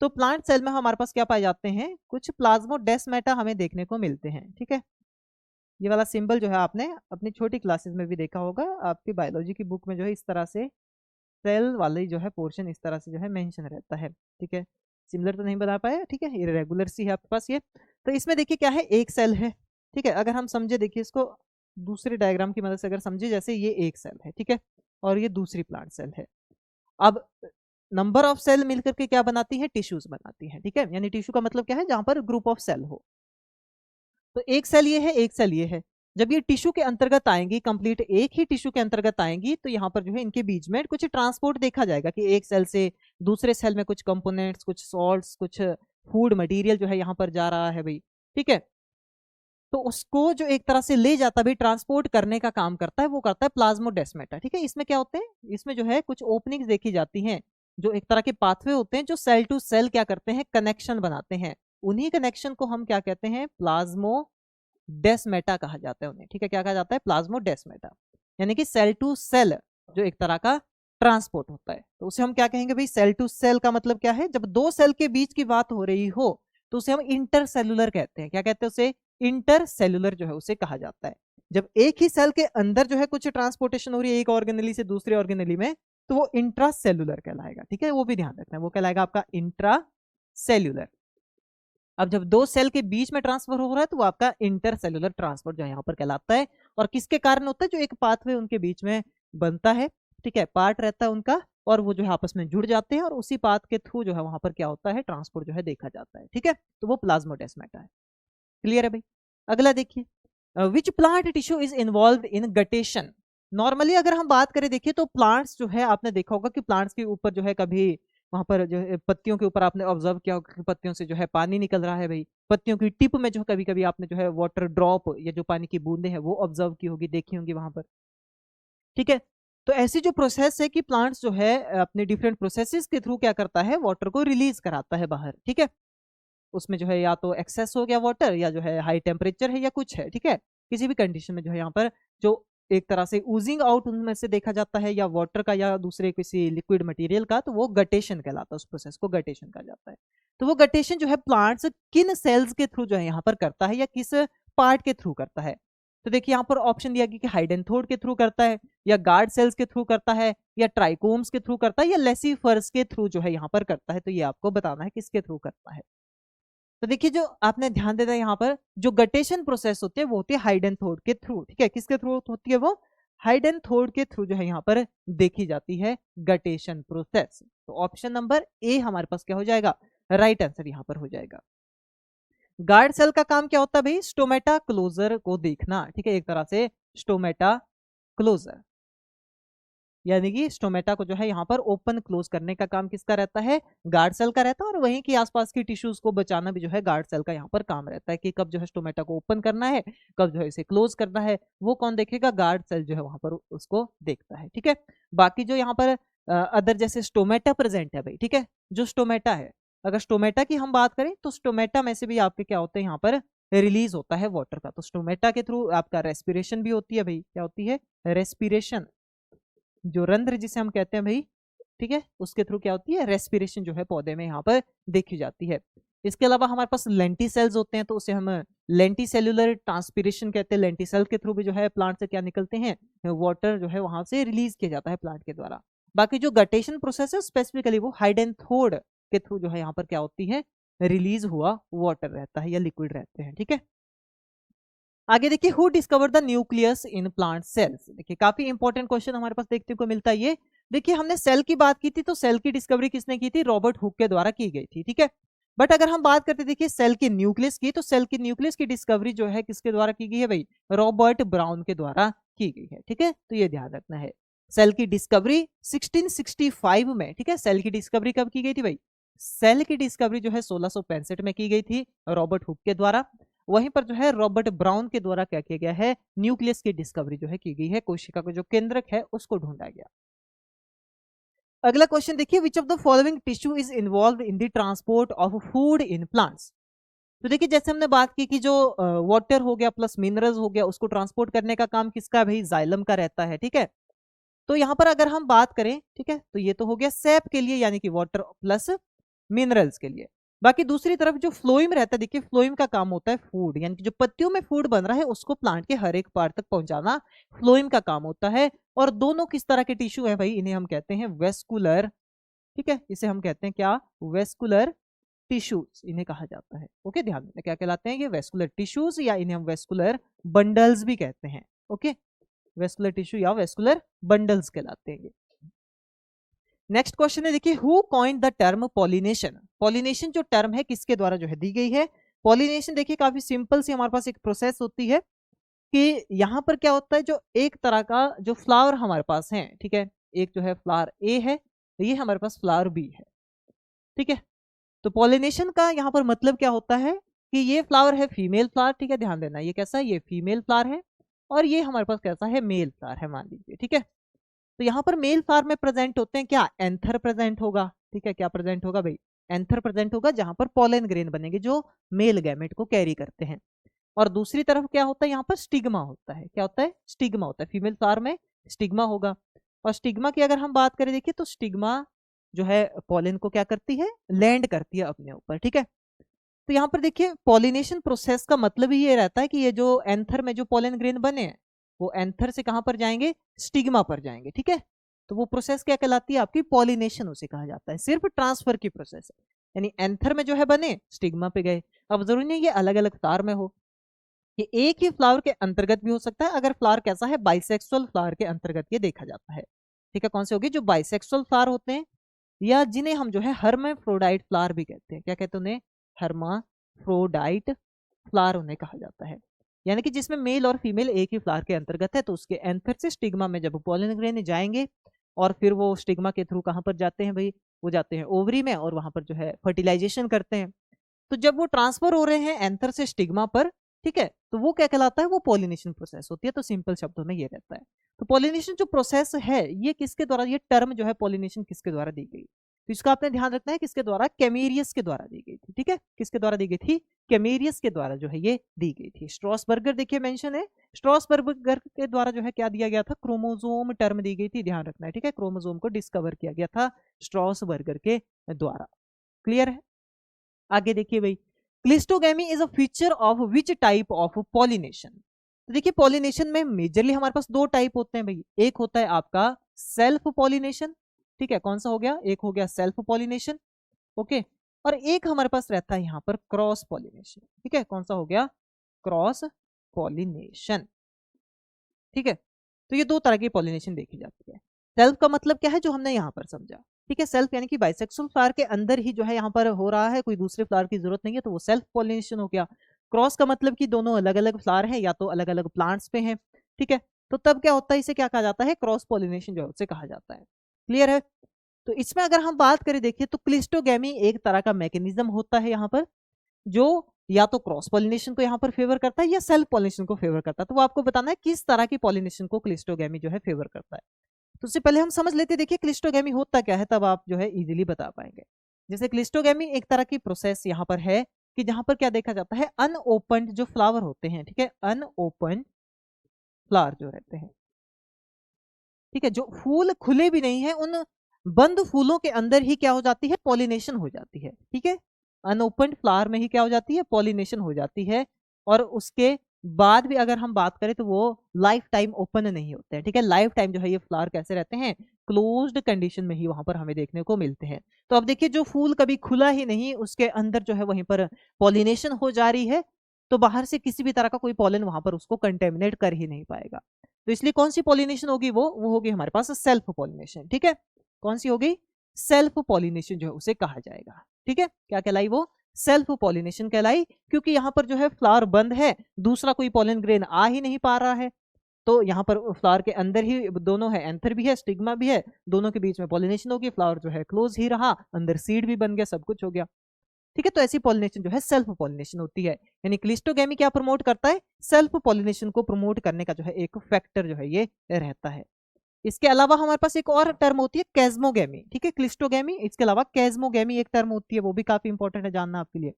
तो प्लांट सेल में हमारे पास क्या पाए जाते हैं, कुछ प्लाज्मोडेस्माटा हमें देखने को मिलते हैं, ठीक है। ये वाला सिंबल जो है आपने अपनी छोटी क्लासेस में भी देखा होगा, आपकी बायोलॉजी की बुक में जो है इस तरह से सेल वाली जो है पोर्शन इस तरह से जो है मेंशन रहता है, ठीक है। सिमिलर तो नहीं बना पाया, ठीक है, ये रेगुलर सी है आपके पास ये। तो इसमें देखिए क्या है, एक सेल है, ठीक है। अगर हम समझे, देखिए इसको दूसरे डायग्राम की मदद से अगर समझे, जैसे ये एक सेल है, ठीक है, और ये दूसरी प्लांट सेल है। अब नंबर ऑफ सेल मिलकर के क्या बनाती है, टिश्यूज बनाती है, ठीक है। यानी टिश्यू का मतलब क्या है, जहां पर ग्रुप ऑफ सेल हो। तो एक सेल ये है, एक सेल ये है। जब ये टिश्यू के अंतर्गत आएंगी, कंप्लीट एक ही टिश्यू के अंतर्गत आएंगी, तो यहाँ पर जो है इनके बीच में कुछ ट्रांसपोर्ट देखा जाएगा कि एक सेल से दूसरे सेल में कुछ कंपोनेंट्स, कुछ सॉल्ट्स, कुछ फूड मटेरियल जो है यहाँ पर जा रहा है भाई, ठीक है। तो उसको जो एक तरह से ले जाता है भाई, ट्रांसपोर्ट करने का काम करता है, वो करता है प्लाज्मोडेस्माटा, ठीक है। इसमें क्या होते हैं, इसमें जो है कुछ ओपनिंग्स देखी जाती हैं, जो एक तरह के पाथवे होते हैं, जो सेल टू सेल क्या करते हैं, कनेक्शन बनाते हैं। उन्हीं कनेक्शन को हम क्या कहते हैं, प्लाज्मोडेस्माटा कहा जाता है उन्हें, ठीक है। क्या कहा जाता है, प्लाज्मोडेस्माटा, यानी कि सेल टू सेल जो एक तरह का ट्रांसपोर्ट होता है, तो उसे हम क्या कहेंगे भाई, सेल टू सेल का मतलब क्या है, जब दो सेल के बीच की बात हो रही हो तो उसे हम इंटरसेलुलर कहते हैं। क्या कहते हैं उसे, इंटरसेलुलर जो है उसे कहा जाता है। जब एक ही सेल के अंदर जो है कुछ ट्रांसपोर्टेशन हो रही है एक ऑर्गेनली से दूसरे ऑर्गेनली में, तो वो इंट्रासेलुलर कहलाएगा, ठीक है, वो भी ध्यान रखना है, वो कहलाएगा आपका इंट्रासेलुलर। अब जब दो सेल के बीच में ट्रांसफर हो रहा है तो वो आपका इंटरसेलुलर ट्रांसफर जो यहाँ पर कहलाता है। और किसके कारण होता है, जो एक पाथवे उनके बीच में बनता है, ठीक है, पार्ट रहता है उनका, और वो जो है आपस में जुड़ जाते हैं, और उसी पाथ के थ्रू जो है वहां पर क्या होता है, ट्रांसपोर्ट जो है देखा जाता है, ठीक है। तो वो प्लाज्मोडेस्माटा है। क्लियर है भाई। अगला देखिए, which plant tissue is involve in guttation. Normally अगर हम बात करें, देखिए तो प्लांट्स जो है आपने देखा होगा कि प्लांट्स के ऊपर जो है कभी वहां पर जो है पत्तियों के ऊपर आपने ऑब्जर्व किया होगा कि पत्तियों से जो है पानी निकल रहा है भाई, पत्तियों की टिप में जो कभी कभी आपने जो है वाटर ड्रॉप या जो पानी की बूंदे हैं वो ऑब्जर्व की होगी, देखी होंगी वहां पर, ठीक है। तो ऐसी जो प्रोसेस है कि प्लांट्स जो है अपने डिफरेंट प्रोसेसेस के थ्रू क्या करता है, वाटर को रिलीज कराता है बाहर, ठीक है। उसमें जो है या तो एक्सेस हो गया वाटर, या जो है हाई टेम्परेचर है, या कुछ है, ठीक है। किसी भी कंडीशन में जो है यहाँ पर जो एक तरह से ऊजिंग आउट उनमें से देखा जाता है, या वाटर का या दूसरे किसी लिक्विड मटेरियल का, तो वो गटेशन कहलाता है, उस प्रोसेस को गटेशन कहा जाता है। तो वो गटेशन जो है प्लांट्स किन सेल्स के थ्रू जो है यहाँ पर करता है, या किस पार्ट के थ्रू करता है। तो देखिए यहाँ पर ऑप्शन दिया गया कि हाइडेंथोड के थ्रू करता है, या गार्ड सेल्स के थ्रू करता है, या ट्राइकोम्स के थ्रू करता है, या लेसिफर्स के थ्रू जो है यहाँ पर करता है। तो ये आपको बताना है किसके थ्रू करता है। तो देखिए जो आपने ध्यान देना है यहाँ पर, जो गटेशन प्रोसेस होती है वो होती है हाइडेंथोड के थ्रू, ठीक है। किसके थ्रू होती है वो, हाइडेंथोड के थ्रू जो है यहाँ पर देखी जाती है गटेशन प्रोसेस। तो ऑप्शन नंबर ए हमारे पास क्या हो जाएगा, राइट आंसर यहाँ पर हो जाएगा। गार्ड सेल का काम क्या होता है भाई, स्टोमेटा क्लोजर को देखना, ठीक है, एक तरह से स्टोमेटा क्लोजर, यानी कि स्टोमेटा को जो है यहाँ पर ओपन क्लोज करने का काम किसका रहता है, गार्ड सेल का रहता है। और वहीं की आसपास की टिश्यूज को बचाना भी जो है गार्ड सेल का यहाँ पर काम रहता है, कि कब जो है स्टोमेटा को ओपन करना है, कब जो है इसे क्लोज करना है, वो कौन देखेगा, गार्ड सेल जो है वहां पर उसको देखता है, ठीक है। बाकी जो यहाँ पर अदर जैसे स्टोमेटा प्रेजेंट है भाई, ठीक है, जो स्टोमेटा है, अगर स्टोमेटा की हम बात करें तो स्टोमेटा में से भी आपके क्या होते हैं यहाँ पर रिलीज होता है वाटर का, तो स्टोमेटा के थ्रू आपका रेस्पिरेशन भी होती है भाई, क्या होती है रेस्पिरेशन, जो रंध्र जिसे हम कहते हैं भाई, ठीक है, उसके थ्रू क्या होती है रेस्पिरेशन जो है पौधे में यहाँ पर देखी जाती है। इसके अलावा हमारे पास लेंटी सेल्स होते हैं, तो उसे हम लेंटी सेल्यूलर ट्रांसपिरेशन कहते हैं, लेंटी सेल के थ्रू भी जो है प्लांट से क्या निकलते हैं वाटर जो है वहां से रिलीज किया जाता है प्लांट के द्वारा। बाकी जो गटेशन प्रोसेस है स्पेसिफिकली वो हाइडेंथोड के थ्रू जो है यहाँ पर क्या होती है रिलीज हुआ वाटर रहता है या लिक्विड रहते हैं, ठीक है। आगे देखिए, who discover the nucleus in plant sales, देखिए काफी इंपॉर्टेंट क्वेश्चन हमारे पास देखने को मिलता है ये। देखिए हमने सेल की बात की थी, तो सेल की डिस्कवरी किसने की थी, रॉबर्ट हुक के द्वारा की गई थी, ठीक है। बट अगर हम बात करते देखिए सेल के न्यूक्लियस की, तो सेल के न्यूक्लियस की डिस्कवरी जो है किसके द्वारा की गई है भाई, रॉबर्ट ब्राउन के द्वारा की गई है, ठीक है, तो ये ध्यान रखना है। सेल की डिस्कवरी 1665 में, ठीक है, सेल की डिस्कवरी कब की गई थी भाई, सेल की डिस्कवरी जो है 1665 में की गई थी रॉबर्ट हुक के द्वारा। वहीं पर जो है रॉबर्ट ब्राउन के द्वारा क्या किया गया है, न्यूक्लियस की डिस्कवरी जो है की गई है, कोशिका का जो केंद्रक है उसको ढूंढा गया। अगला क्वेश्चन देखिए, which of the following tissue is involve in the transport of food in plants. तो देखिए जैसे हमने बात की कि जो वाटर हो गया प्लस मिनरल्स हो गया उसको ट्रांसपोर्ट करने का काम किसका भाई, जाइलम का रहता है, ठीक है। तो यहाँ पर अगर हम बात करें, ठीक है, तो ये तो हो गया सेप के लिए यानी कि वाटर प्लस मिनरल्स के लिए। बाकी दूसरी तरफ जो फ्लोइम रहता है, देखिए फ्लोइम का काम होता है फूड, यानी कि जो पत्तियों में फूड बन रहा है उसको प्लांट के हर एक पार्ट तक पहुंचाना फ्लोइम का काम होता है। और दोनों किस तरह के टिश्यू है भाई, इन्हें हम कहते हैं वेस्कुलर, ठीक है, इसे हम कहते हैं क्या, वेस्कुलर टिश्यूज इन्हें कहा जाता है। ओके, ध्यान देना क्या कहलाते हैं ये वेस्कुलर टिश्यूज, या इन्हें हम वेस्कुलर बंडल्स भी कहते हैं। ओके, वेस्कुलर टिश्यू या वेस्कुलर बंडल्स कहलाते हैं ये। नेक्स्ट क्वेश्चन है देखिए, who coined the term pollination. Pollination जो टर्म है किसके द्वारा जो है दी गई है। पॉलिनेशन देखिए काफी सिंपल सी हमारे पास एक प्रोसेस होती है कि यहाँ पर क्या होता है, जो एक तरह का जो फ्लावर हमारे पास है, ठीक है, एक जो है फ्लावर ए है, ये हमारे पास फ्लावर बी है, ठीक है। तो पॉलिनेशन का यहाँ पर मतलब क्या होता है कि ये फ्लावर है फीमेल फ्लावर, ठीक है, ध्यान देना ये कैसा है, ये फीमेल फ्लावर है, और ये हमारे पास कैसा है मेल फ्लावर है मान लीजिए, ठीक है। तो यहाँ पर मेल फ्लावर में प्रेजेंट होते हैं क्या, एंथर प्रेजेंट होगा, ठीक है, क्या प्रेजेंट होगा भाई, एंथर प्रेजेंट होगा, जहां पर पॉलन ग्रेन बनेंगे जो मेल गैमेट को कैरी करते हैं। और दूसरी तरफ क्या होता है, यहाँ पर स्टिग्मा होता है, क्या होता है, स्टिग्मा होता है, फीमेल फ्लावर में स्टिग्मा होगा। और स्टिग्मा की अगर हम बात करें देखिए, तो स्टिग्मा जो है पॉलन को क्या करती है, लैंड करती है अपने ऊपर, ठीक है। तो यहाँ पर देखिए पॉलिनेशन प्रोसेस का मतलब ही ये रहता है कि ये जो एंथर में जो पॉलन ग्रेन बने हैं वो एंथर से कहां पर जाएंगे, स्टिग्मा पर जाएंगे, ठीक है। तो वो प्रोसेस क्या कहलाती है आपकी, पॉलिनेशन उसे कहा जाता है, सिर्फ ट्रांसफर की प्रोसेस है, यानी एंथर में जो है बने स्टिग्मा पे गए। अब जरूरी नहीं ये अलग अलग फ्लावर में हो, ये एक ही फ्लावर के अंतर्गत भी हो सकता है, अगर फ्लावर कैसा है बाइसेक्सुअल फ्लावर के अंतर्गत ये देखा जाता है, ठीक है। कौन से होगी, जो बाइसेक्सुअल फ्लावर होते हैं, या जिन्हें हम जो है हर्माफ्रोडाइट फ्लावर भी कहते हैं, क्या कहते हैं उन्हें, हर्माफ्रोडाइट फ्लावर उन्हें कहा जाता है, यानी कि जिसमें मेल और फीमेल एक ही फ्लावर के अंतर्गत है। तो उसके एंथर से स्टिग्मा में जब पॉलन ग्रेन जाएंगे और फिर वो स्टिग्मा के थ्रू कहां पर जाते हैं भाई, वो जाते हैं ओवरी में और वहां पर जो है फर्टिलाइजेशन करते हैं। तो जब वो ट्रांसफर हो रहे हैं एंथर से स्टिग्मा पर, ठीक है, तो वो क्या कहलाता है, वो पॉलिनेशन प्रोसेस होती है। तो सिंपल शब्दों में ये रहता है। तो पॉलिनेशन जो प्रोसेस है ये किसके द्वारा, ये टर्म जो है पॉलिनेशन किसके द्वारा दी गई, तो इसका आपने ध्यान रखना है किसके द्वारा, कैमेरियस के द्वारा दी गई थी, ठीक है, किसके द्वारा दी गई थी, कैमेरियस के द्वारा जो है ये दी गई थी। स्ट्रॉसबर्गर देखिए मेंशन है, स्ट्रॉसबर्गर के द्वारा जो है क्या दिया गया था, क्रोमोजोम टर्म दी गई थी, ध्यान रखना है, ठीक है, क्रोमोजोम को डिस्कवर किया गया था स्ट्रॉसबर्गर के द्वारा। क्लियर है। आगे देखिए भाई, cleistogamy is a feature of which type of pollination. तो देखिए पॉलिनेशन में मेजरली हमारे पास दो टाइप होते हैं भाई, एक होता है आपका सेल्फ पॉलिनेशन, ठीक है, कौन सा हो गया, एक हो गया सेल्फ पॉलिनेशन, ओके, और एक हमारे पास रहता है यहाँ पर क्रॉस पॉलिनेशन, ठीक है, कौन सा हो गया, क्रॉस पॉलिनेशन, ठीक है। तो ये दो तरह की पॉलिनेशन देखी जाती है। सेल्फ का मतलब क्या है, जो हमने यहाँ पर समझा, ठीक है, सेल्फ यानी कि बाइसेक्सुअल फ्लावर के अंदर ही जो है यहाँ पर हो रहा है, कोई दूसरे फ्लावर की जरूरत नहीं है, तो वो सेल्फ पॉलिनेशन हो गया। क्रॉस का मतलब कि दोनों अलग अलग फ्लावर हैं या तो अलग अलग प्लांट्स पे हैं, ठीक है, तो तब क्या होता है, इसे क्या कहा जाता है, क्रॉस पॉलिनेशन जो है उसे कहा जाता है। क्लियर है। तो इसमें अगर हम बात करें देखिए, तो क्लिस्टोगैमी एक तरह का मैकेनिज्म होता है यहाँ पर, जो या तो क्रॉस पॉलिनेशन को यहाँ पर फेवर करता है या सेल्फ पॉलिनेशन को फेवर करता है। तो वो आपको बताना है किस तरह की पॉलिनेशन को क्लिस्टोगैमी जो है फेवर करता है। तो उससे पहले हम समझ लेते, देखिए क्लिस्टोगेमी होता क्या है, तब आप जो है इजीली बता पाएंगे। जैसे क्लिस्टोगेमी एक तरह की प्रोसेस यहाँ पर है कि जहां पर क्या देखा जाता है, अनओपन्ड जो फ्लावर होते हैं, ठीक है, अनओपन्ड फ्लावर जो रहते हैं, ठीक है, जो फूल खुले भी नहीं है, उन बंद फूलों के अंदर ही क्या हो जाती है, पॉलिनेशन हो जाती है, ठीक है, अनओपन्ड फ्लावर में ही क्या हो जाती है, पॉलिनेशन हो जाती है। और उसके बाद भी अगर हम बात करें तो वो लाइफ टाइम ओपन नहीं होते हैं, ठीक है, लाइफ टाइम जो है ये फ्लावर कैसे रहते हैं, क्लोज्ड कंडीशन में ही वहां पर हमें देखने को मिलते हैं। तो अब देखिए जो फूल कभी खुला ही नहीं, उसके अंदर जो है वहीं पर पॉलिनेशन हो जा रही है, तो बाहर से किसी भी तरह का कोई पॉलन वहां पर उसको कंटेमिनेट कर ही नहीं पाएगा। तो इसलिए कौन सी पॉलिनेशन होगी, वो होगी हमारे पास सेल्फ पॉलिनेशन, ठीक है, कौन सी होगी, सेल्फ पॉलिनेशन जो है उसे कहा जाएगा, ठीक है, क्या कहलाई वो, सेल्फ पॉलिनेशन कहलाई, क्योंकि यहाँ पर जो है फ्लावर बंद है, दूसरा कोई पॉलन ग्रेन आ ही नहीं पा रहा है, तो यहाँ पर फ्लावर के अंदर ही दोनों है, एंथर भी है, स्टिग्मा भी है, दोनों के बीच में पॉलिनेशन होगी, फ्लावर जो है क्लोज ही रहा, अंदर सीड भी बन गया, सब कुछ हो गया, ठीक है। तो ऐसी पॉलिनेशन जो है सेल्फ पॉलिनेशन होती है, यानी क्लिस्टोगेमी क्या प्रमोट करता है, सेल्फ पॉलिनेशन को प्रमोट करने का जो है एक फैक्टर जो है ये रहता है। इसके अलावा हमारे पास एक और टर्म होती है कैज्मोगेमी, ठीक है, क्लिस्टोगेमी इसके अलावा कैज्मोगेमी एक टर्म होती है, वो भी काफी इंपॉर्टेंट है जानना आपके लिए।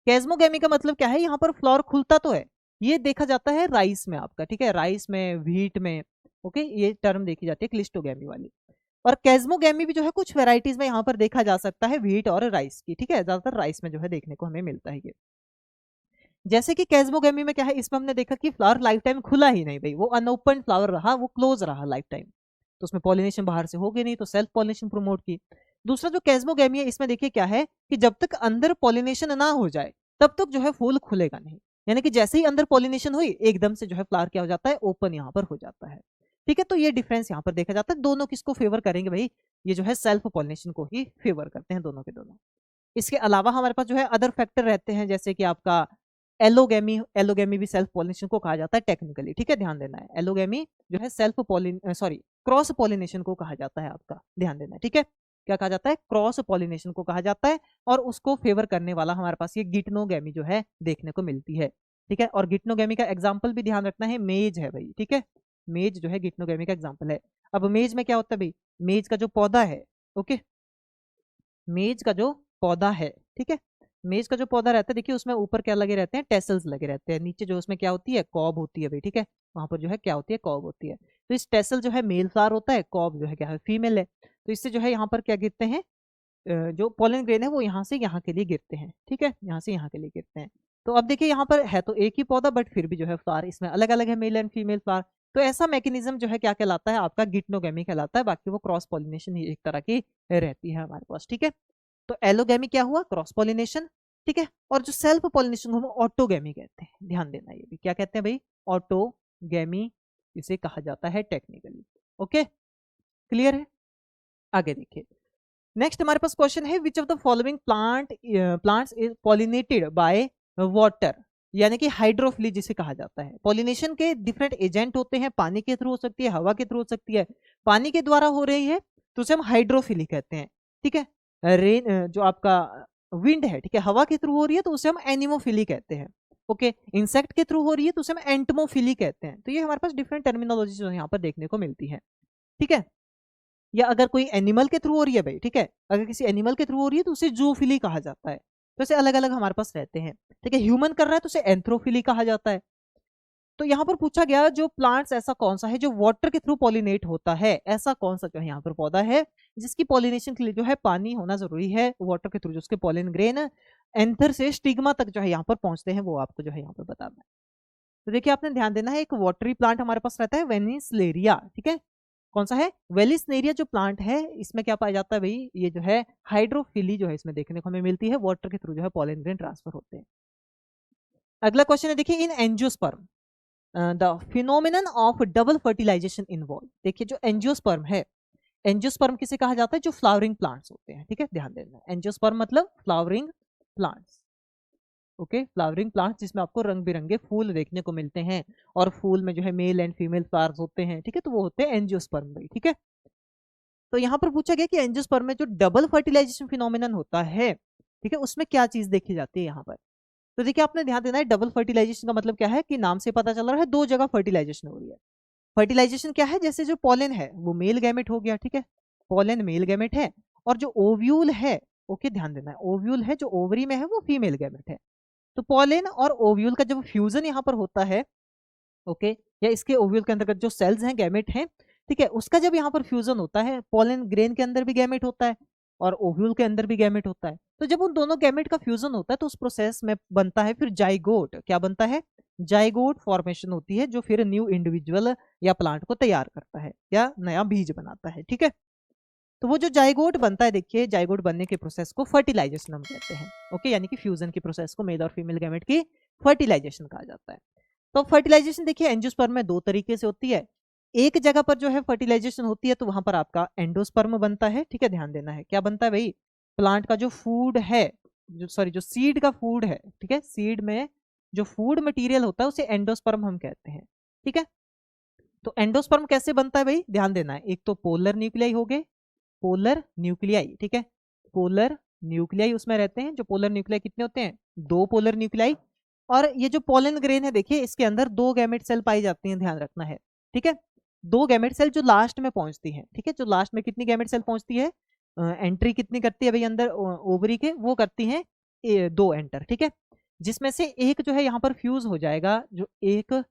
कैज्मोगेमी का मतलब क्या है, यहाँ पर फ्लावर खुलता तो है, ये देखा जाता है राइस में आपका, ठीक है, राइस में, व्हीट में, ओके, ये टर्म देखी जाती है क्लिस्टोगेमी वाली। और कैज्मोगेमी भी जो है कुछ वेराइटीज में यहाँ पर देखा जा सकता है, व्हीट और राइस की, ठीक है, ज्यादातर राइस में जो है देखने को हमें मिलता है ये। जैसे कि कैज्मोगेमी में क्या है, इसमें हमने देखा कि फ्लावर लाइफ टाइम खुला ही नहीं भाई, वो अनओपन फ्लावर रहा, वो क्लोज रहा लाइफ टाइम, तो उसमें पॉलिनेशन बाहर से होगी नहीं, तो सेल्फ पॉलिनेशन प्रमोट की। दूसरा जो कैज्मोगेमी है, इसमें देखिए क्या है कि जब तक अंदर पॉलिनेशन ना हो जाए तब तक जो है फूल खुलेगा नहीं, यानी कि जैसे ही अंदर पॉलिनेशन हुई एकदम से जो है फ्लावर क्या हो जाता है, ओपन यहाँ पर हो जाता है, ठीक है। तो ये डिफरेंस यहाँ पर देखा जाता है, दोनों किसको फेवर करेंगे भाई, ये जो है सेल्फ पॉलिनेशन को ही फेवर करते हैं दोनों के दोनों। इसके अलावा हमारे पास जो है अदर फैक्टर रहते हैं, जैसे कि आपका एलोगेमी, एलोगेमी भी सेल्फ पॉलिनेशन को कहा जाता है टेक्निकली, ठीक है, ध्यान देना है, एलोगेमी जो है self pollen sorry cross pollination को कहा जाता है आपका, ध्यान देना है, ठीक है, क्या कहा जाता है, क्रॉस पॉलिनेशन को कहा जाता है, और उसको फेवर करने वाला हमारे पास ये गिटनोगेमी जो है देखने को मिलती है, ठीक है। और गिटनोगेमी का एग्जाम्पल भी ध्यान रखना है, मेज है भाई, ठीक है, मेज जो है गिटनोगेमी का एग्जाम्पल है। अब मेज में क्या होता है भाई, मेज का जो पौधा है, ओके, मेज का जो पौधा है, ठीक है, मेज का जो पौधा रहता है, देखिए उसमें ऊपर क्या लगे रहते हैं, टेसल्स लगे रहते हैं, नीचे जो उसमें क्या होती है, कॉब होती है भाई, ठीक है, वहां पर जो है क्या होती है, कॉब होती है। तो इस टेसल जो है मेल फ्लावर होता है, कॉब जो है क्या है, फीमेल है। तो इससे जो है यहाँ पर क्या गिरते हैं, जो पोलन ग्रेन है वो यहाँ से यहाँ के लिए गिरते हैं, ठीक है, यहाँ से यहाँ के लिए गिरते हैं। तो अब देखिए यहाँ पर है तो एक ही पौधा, बट फिर भी जो है फ्लावर इसमें अलग अलग है, मेल एंड फीमेल फ्लावर। तो ऐसा मैकेनिज्म जो है क्या कहलाता है, आपका गिटनोगेमी कहलाता है, बाकी वो क्रॉस पॉलिनेशन ही एक तरह की रहती है हमारे पास, ठीक है। तो एलोगेमी क्या हुआ, क्रॉस पॉलिनेशन, ठीक है। और जो सेल्फ पॉलिनेशन वो ऑटोगेमी कहते हैं, ध्यान देना, ये भी क्या कहते हैं भाई, ऑटोगेमी इसे कहा जाता है टेक्निकली, ओके, क्लियर है। आगे देखिए, नेक्स्ट हमारे पास क्वेश्चन है, विच of the following plants is pollinated by water, यानी कि हाइड्रोफिली जिसे कहा जाता है। पॉलिनेशन के डिफरेंट एजेंट होते हैं, पानी के थ्रू हो सकती है, हवा के थ्रू हो सकती है, पानी के द्वारा हो रही है तो उसे हम हाइड्रोफिली कहते हैं, ठीक है। रेन जो आपका विंड है, ठीक है, हवा के थ्रू हो रही है तो उसे हम एनिमोफिली कहते हैं, ओके, इंसेक्ट के थ्रू हो रही है तो उसे हम एंटमोफिली कहते हैं। तो ये हमारे पास डिफरेंट टर्मिनोलॉजी जो यहाँ पर देखने को मिलती है, ठीक है। या अगर कोई एनिमल के थ्रू हो रही है भाई, ठीक है, अगर किसी एनिमल के थ्रू हो रही है तो उसे जूफिली कहा जाता है। तो ऐसे अलग अलग हमारे पास रहते हैं, ठीक है। ह्यूमन कर रहा है तो उसे एंथ्रोफिली कहा जाता है। तो यहाँ पर पूछा गया जो प्लांट्स ऐसा कौन सा है जो वाटर के थ्रू पॉलिनेट होता है, ऐसा कौन सा जो है यहाँ पर पौधा है जिसकी पॉलिनेशन के लिए जो है पानी होना जरूरी है, वाटर के थ्रू जो उसके पॉलिन ग्रेन एंथर से स्टिग्मा तक जो है यहाँ पर पहुंचते हैं, वो आपको जो है यहाँ पर बताना है। तो देखिए आपने ध्यान देना है, एक वाटरी प्लांट हमारे पास रहता है वेनिसलेरिया, ठीक है, कौन सा है, वेलिसनेरिया जो प्लांट है, इसमें क्या पाया जाता है भाई, ये जो है हाइड्रोफिली जो है इसमें देखने को हमें मिलती है, वाटर के थ्रू जो है पॉलन ग्रेन ट्रांसफर होते हैं। अगला क्वेश्चन है, देखिए in angiosperm the phenomenon of double fertilization involve. देखिए जो एंजियोस्पर्म है, एंजियोस्पर्म किसे कहा जाता है, जो फ्लावरिंग प्लांट्स होते हैं, ठीक है, ध्यान देना, एंजियोस्पर्म मतलब flowering plants, okay, flowering plants जिसमें आपको रंग बिरंगे फूल देखने को मिलते हैं, और फूल में जो है मेल एंड फीमेल फ्लावर्स होते हैं, ठीक है, तो वो होते हैं एंजियोस्पर्म भाई, ठीक है। तो यहाँ पर पूछा गया कि एंजियोस्पर्म में जो डबल फर्टिलाइजेशन फिनोमिनन होता है, ठीक है, उसमें क्या चीज देखी जाती है यहाँ पर। तो देखिए आपने ध्यान देना है, डबल फर्टिलाइजेशन का मतलब क्या है कि नाम से पता चल रहा है दो जगह फर्टिलाइजेशन हो रही है, फर्टिलाइजेशन क्या है, जैसे जो पॉलन है वो मेल गैमेट हो गया, ठीक है, पॉलन मेल गैमेट है, और जो ओव्यूल है, ओके ध्यान देना है, ओव्यूल है जो ओवरी में है वो फीमेल गैमेट है। तो पॉलन और ओव्यूल का जब फ्यूजन यहाँ पर होता है, ओके, या इसके ओव्यूल के अंतर्गत जो सेल्स हैं, गैमेट हैं, ठीक है, उसका जब यहाँ पर फ्यूजन होता है, पॉलन ग्रेन के अंदर भी गैमेट होता है और ओव्यूल के अंदर भी गैमेट होता है, तो जब उन दोनों गैमेट का फ्यूजन होता है तो उस प्रोसेस में बनता है फिर जाइगोट। क्या बनता है? जाइगोट फॉर्मेशन होती है, जो फिर न्यू इंडिविजुअल या प्लांट को तैयार करता है या नया बीज बनाता है, ठीक है। तो वो जो जाइगोट बनता है, देखिए जाइगोट बनने के प्रोसेस को फर्टिलाइजेशन हम कहते हैं, ओके, यानी कि फ्यूजन की प्रोसेस को मेल और फीमेल गैमेट की फर्टिलाइजेशन कहा जाता है। तो फर्टिलाइजेशन देखिए एंजियोस्पर्म में दो तरीके से होती है। एक जगह पर जो है फर्टिलाइजेशन होती है तो वहां पर आपका एंडोस्पर्म बनता है, ठीक है, ध्यान देना है, क्या बनता है भाई, प्लांट का जो फूड है, जो सीड का फूड है, ठीक है, सीड में जो फूड मटेरियल होता है उसे एंडोस्पर्म हम कहते हैं, ठीक है। तो एंडोस्पर्म कैसे बनता है भाई, ध्यान देना है, एक तो पोलर न्यूक्लियाई हो गए, पोलर न्यूक्लियाई, ठीक है, पोलर न्यूक्लियाई उसमें रहते हैं। जो पोलर न्यूक्लियाई कितने होते हैं? दो पोलर न्यूक्लियाई। और ये जो पोलन ग्रेन है देखिए इसके अंदर दो गैमेट सेल पाई जाती हैं, ध्यान रखना है, ठीक है, दो गैमेट सेल जो लास्ट में पहुंचती हैं, ठीक है, जो लास्ट में कितनी गैमेट सेल पहुंचती है, एंट्री कितनी करती है भाई अंदर ओवरी के, वो करती हैं दो एंटर, ठीक है, जिसमें से एक जो है यहाँ पर फ्यूज हो जाएगा, जो एक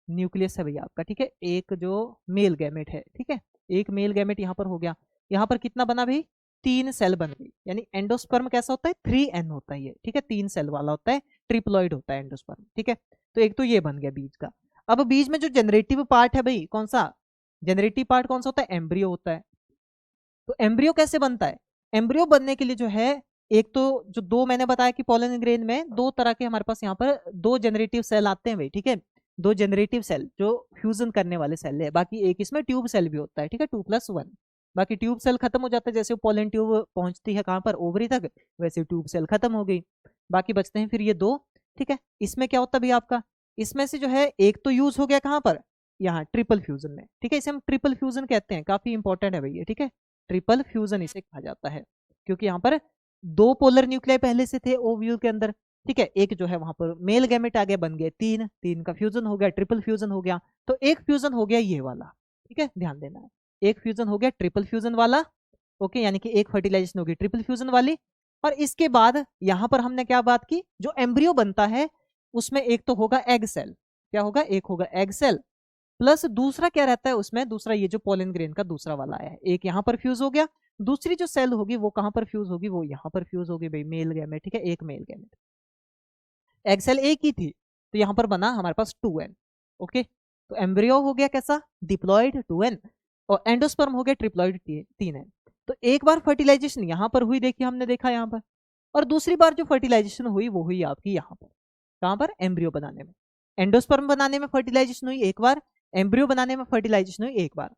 न्यूक्लियस है भैया आपका, ठीक है, एक जो मेल गैमेट है, ठीक है, एक मेल गैमेट यहाँ पर हो गया, यहाँ पर कितना बना भाई, तीन सेल बन गई, यानी एंडोस्पर्म कैसा होता है, 3N होता है ये, ठीक है, तीन सेल वाला होता है, ट्रिप्लॉइड होता है एंडोस्पर्म, ठीक है। तो एक तो ये बन गया बीज का। अब बीज में जो जनरेटिव पार्ट है भाई, कौन सा जनरेटिव पार्ट कौन सा होता है, एम्ब्रियो होता है। तो एम्ब्रियो कैसे बनता है? एम्ब्रियो बनने के लिए जो है, एक तो जो दो मैंने बताया कि पॉलन ग्रेन में दो तरह के हमारे पास यहाँ पर दो जनरेटिव सेल आते हैं भाई, ठीक है, दो जनरेटिव सेल जो फ्यूजन करने वाले सेल है, बाकी एक इसमें ट्यूब सेल भी होता है, ठीक है, 2+1। बाकी ट्यूब सेल खत्म हो जाता है, जैसे पोलन ट्यूब पहुंचती है कहां पर, ओवरी तक, वैसे ट्यूब सेल खत्म हो गई, बाकी बचते हैं फिर ये दो, ठीक है। इसमें क्या होता है भैया आपका, इसमें से जो है एक तो यूज हो गया कहां पर, यहाँ ट्रिपल फ्यूजन में, ठीक है, इसे हम ट्रिपल फ्यूजन कहते हैं, काफी इंपॉर्टेंट है भैया, ठीक है, ट्रिपल फ्यूजन इसे कहा जाता है, क्योंकि यहाँ पर दो पोलर न्यूक्लियाई पहले से थे ओव्यूल के अंदर, ठीक है, एक जो है वहां पर मेल गैमेट आ गया, बन गए तीन, तीन का फ्यूजन हो गया, ट्रिपल फ्यूजन हो गया, तो एक फ्यूजन हो गया ये वाला, ठीक है, ध्यान देना है, एक फ्यूजन हो गया ट्रिपल फ्यूजन वाला, ओके, यानी कि एक फर्टिलाइजेशन होगी ट्रिपल फ्यूजन वाली। और इसके बाद यहां पर हमने क्या बात की, जो एम्ब्रियो बनता है उसमें एक तो होगा एग सेल, क्या होगा, एक होगा एग सेल, प्लस दूसरा क्या रहता है उसमें, दूसरा ये जो पोलन ग्रेन का दूसरा वाला आया है, एक यहाँ पर फ्यूज हो गया, दूसरी जो सेल होगी वो कहां पर फ्यूज होगी, वो यहाँ पर फ्यूज होगी भाई, मेल गैमेट, ठीक है, एक मेल गैमेट, एग सेल एक ही थी, तो यहाँ पर बना हमारे पास 2N, ओके। तो एम्ब्रियो हो गया कैसा, डिप्लॉइड 2N, और एंडोस्पर्म हो गया ट्रिप्लॉइड 3N। तो एक बार फर्टिलाइजेशन यहाँ पर हुई, देखिए हमने देखा यहाँ पर, और दूसरी बार जो फर्टिलाइजेशन हुई वो हुई आपकी यहाँ पर, कहाँ पर, एम्ब्रियो बनाने में, एंडोस्पर्म बनाने में फर्टिलाइजेशन हुई एक बार, एम्ब्रियो बनाने में फर्टिलाइजेशन हुई एक बार,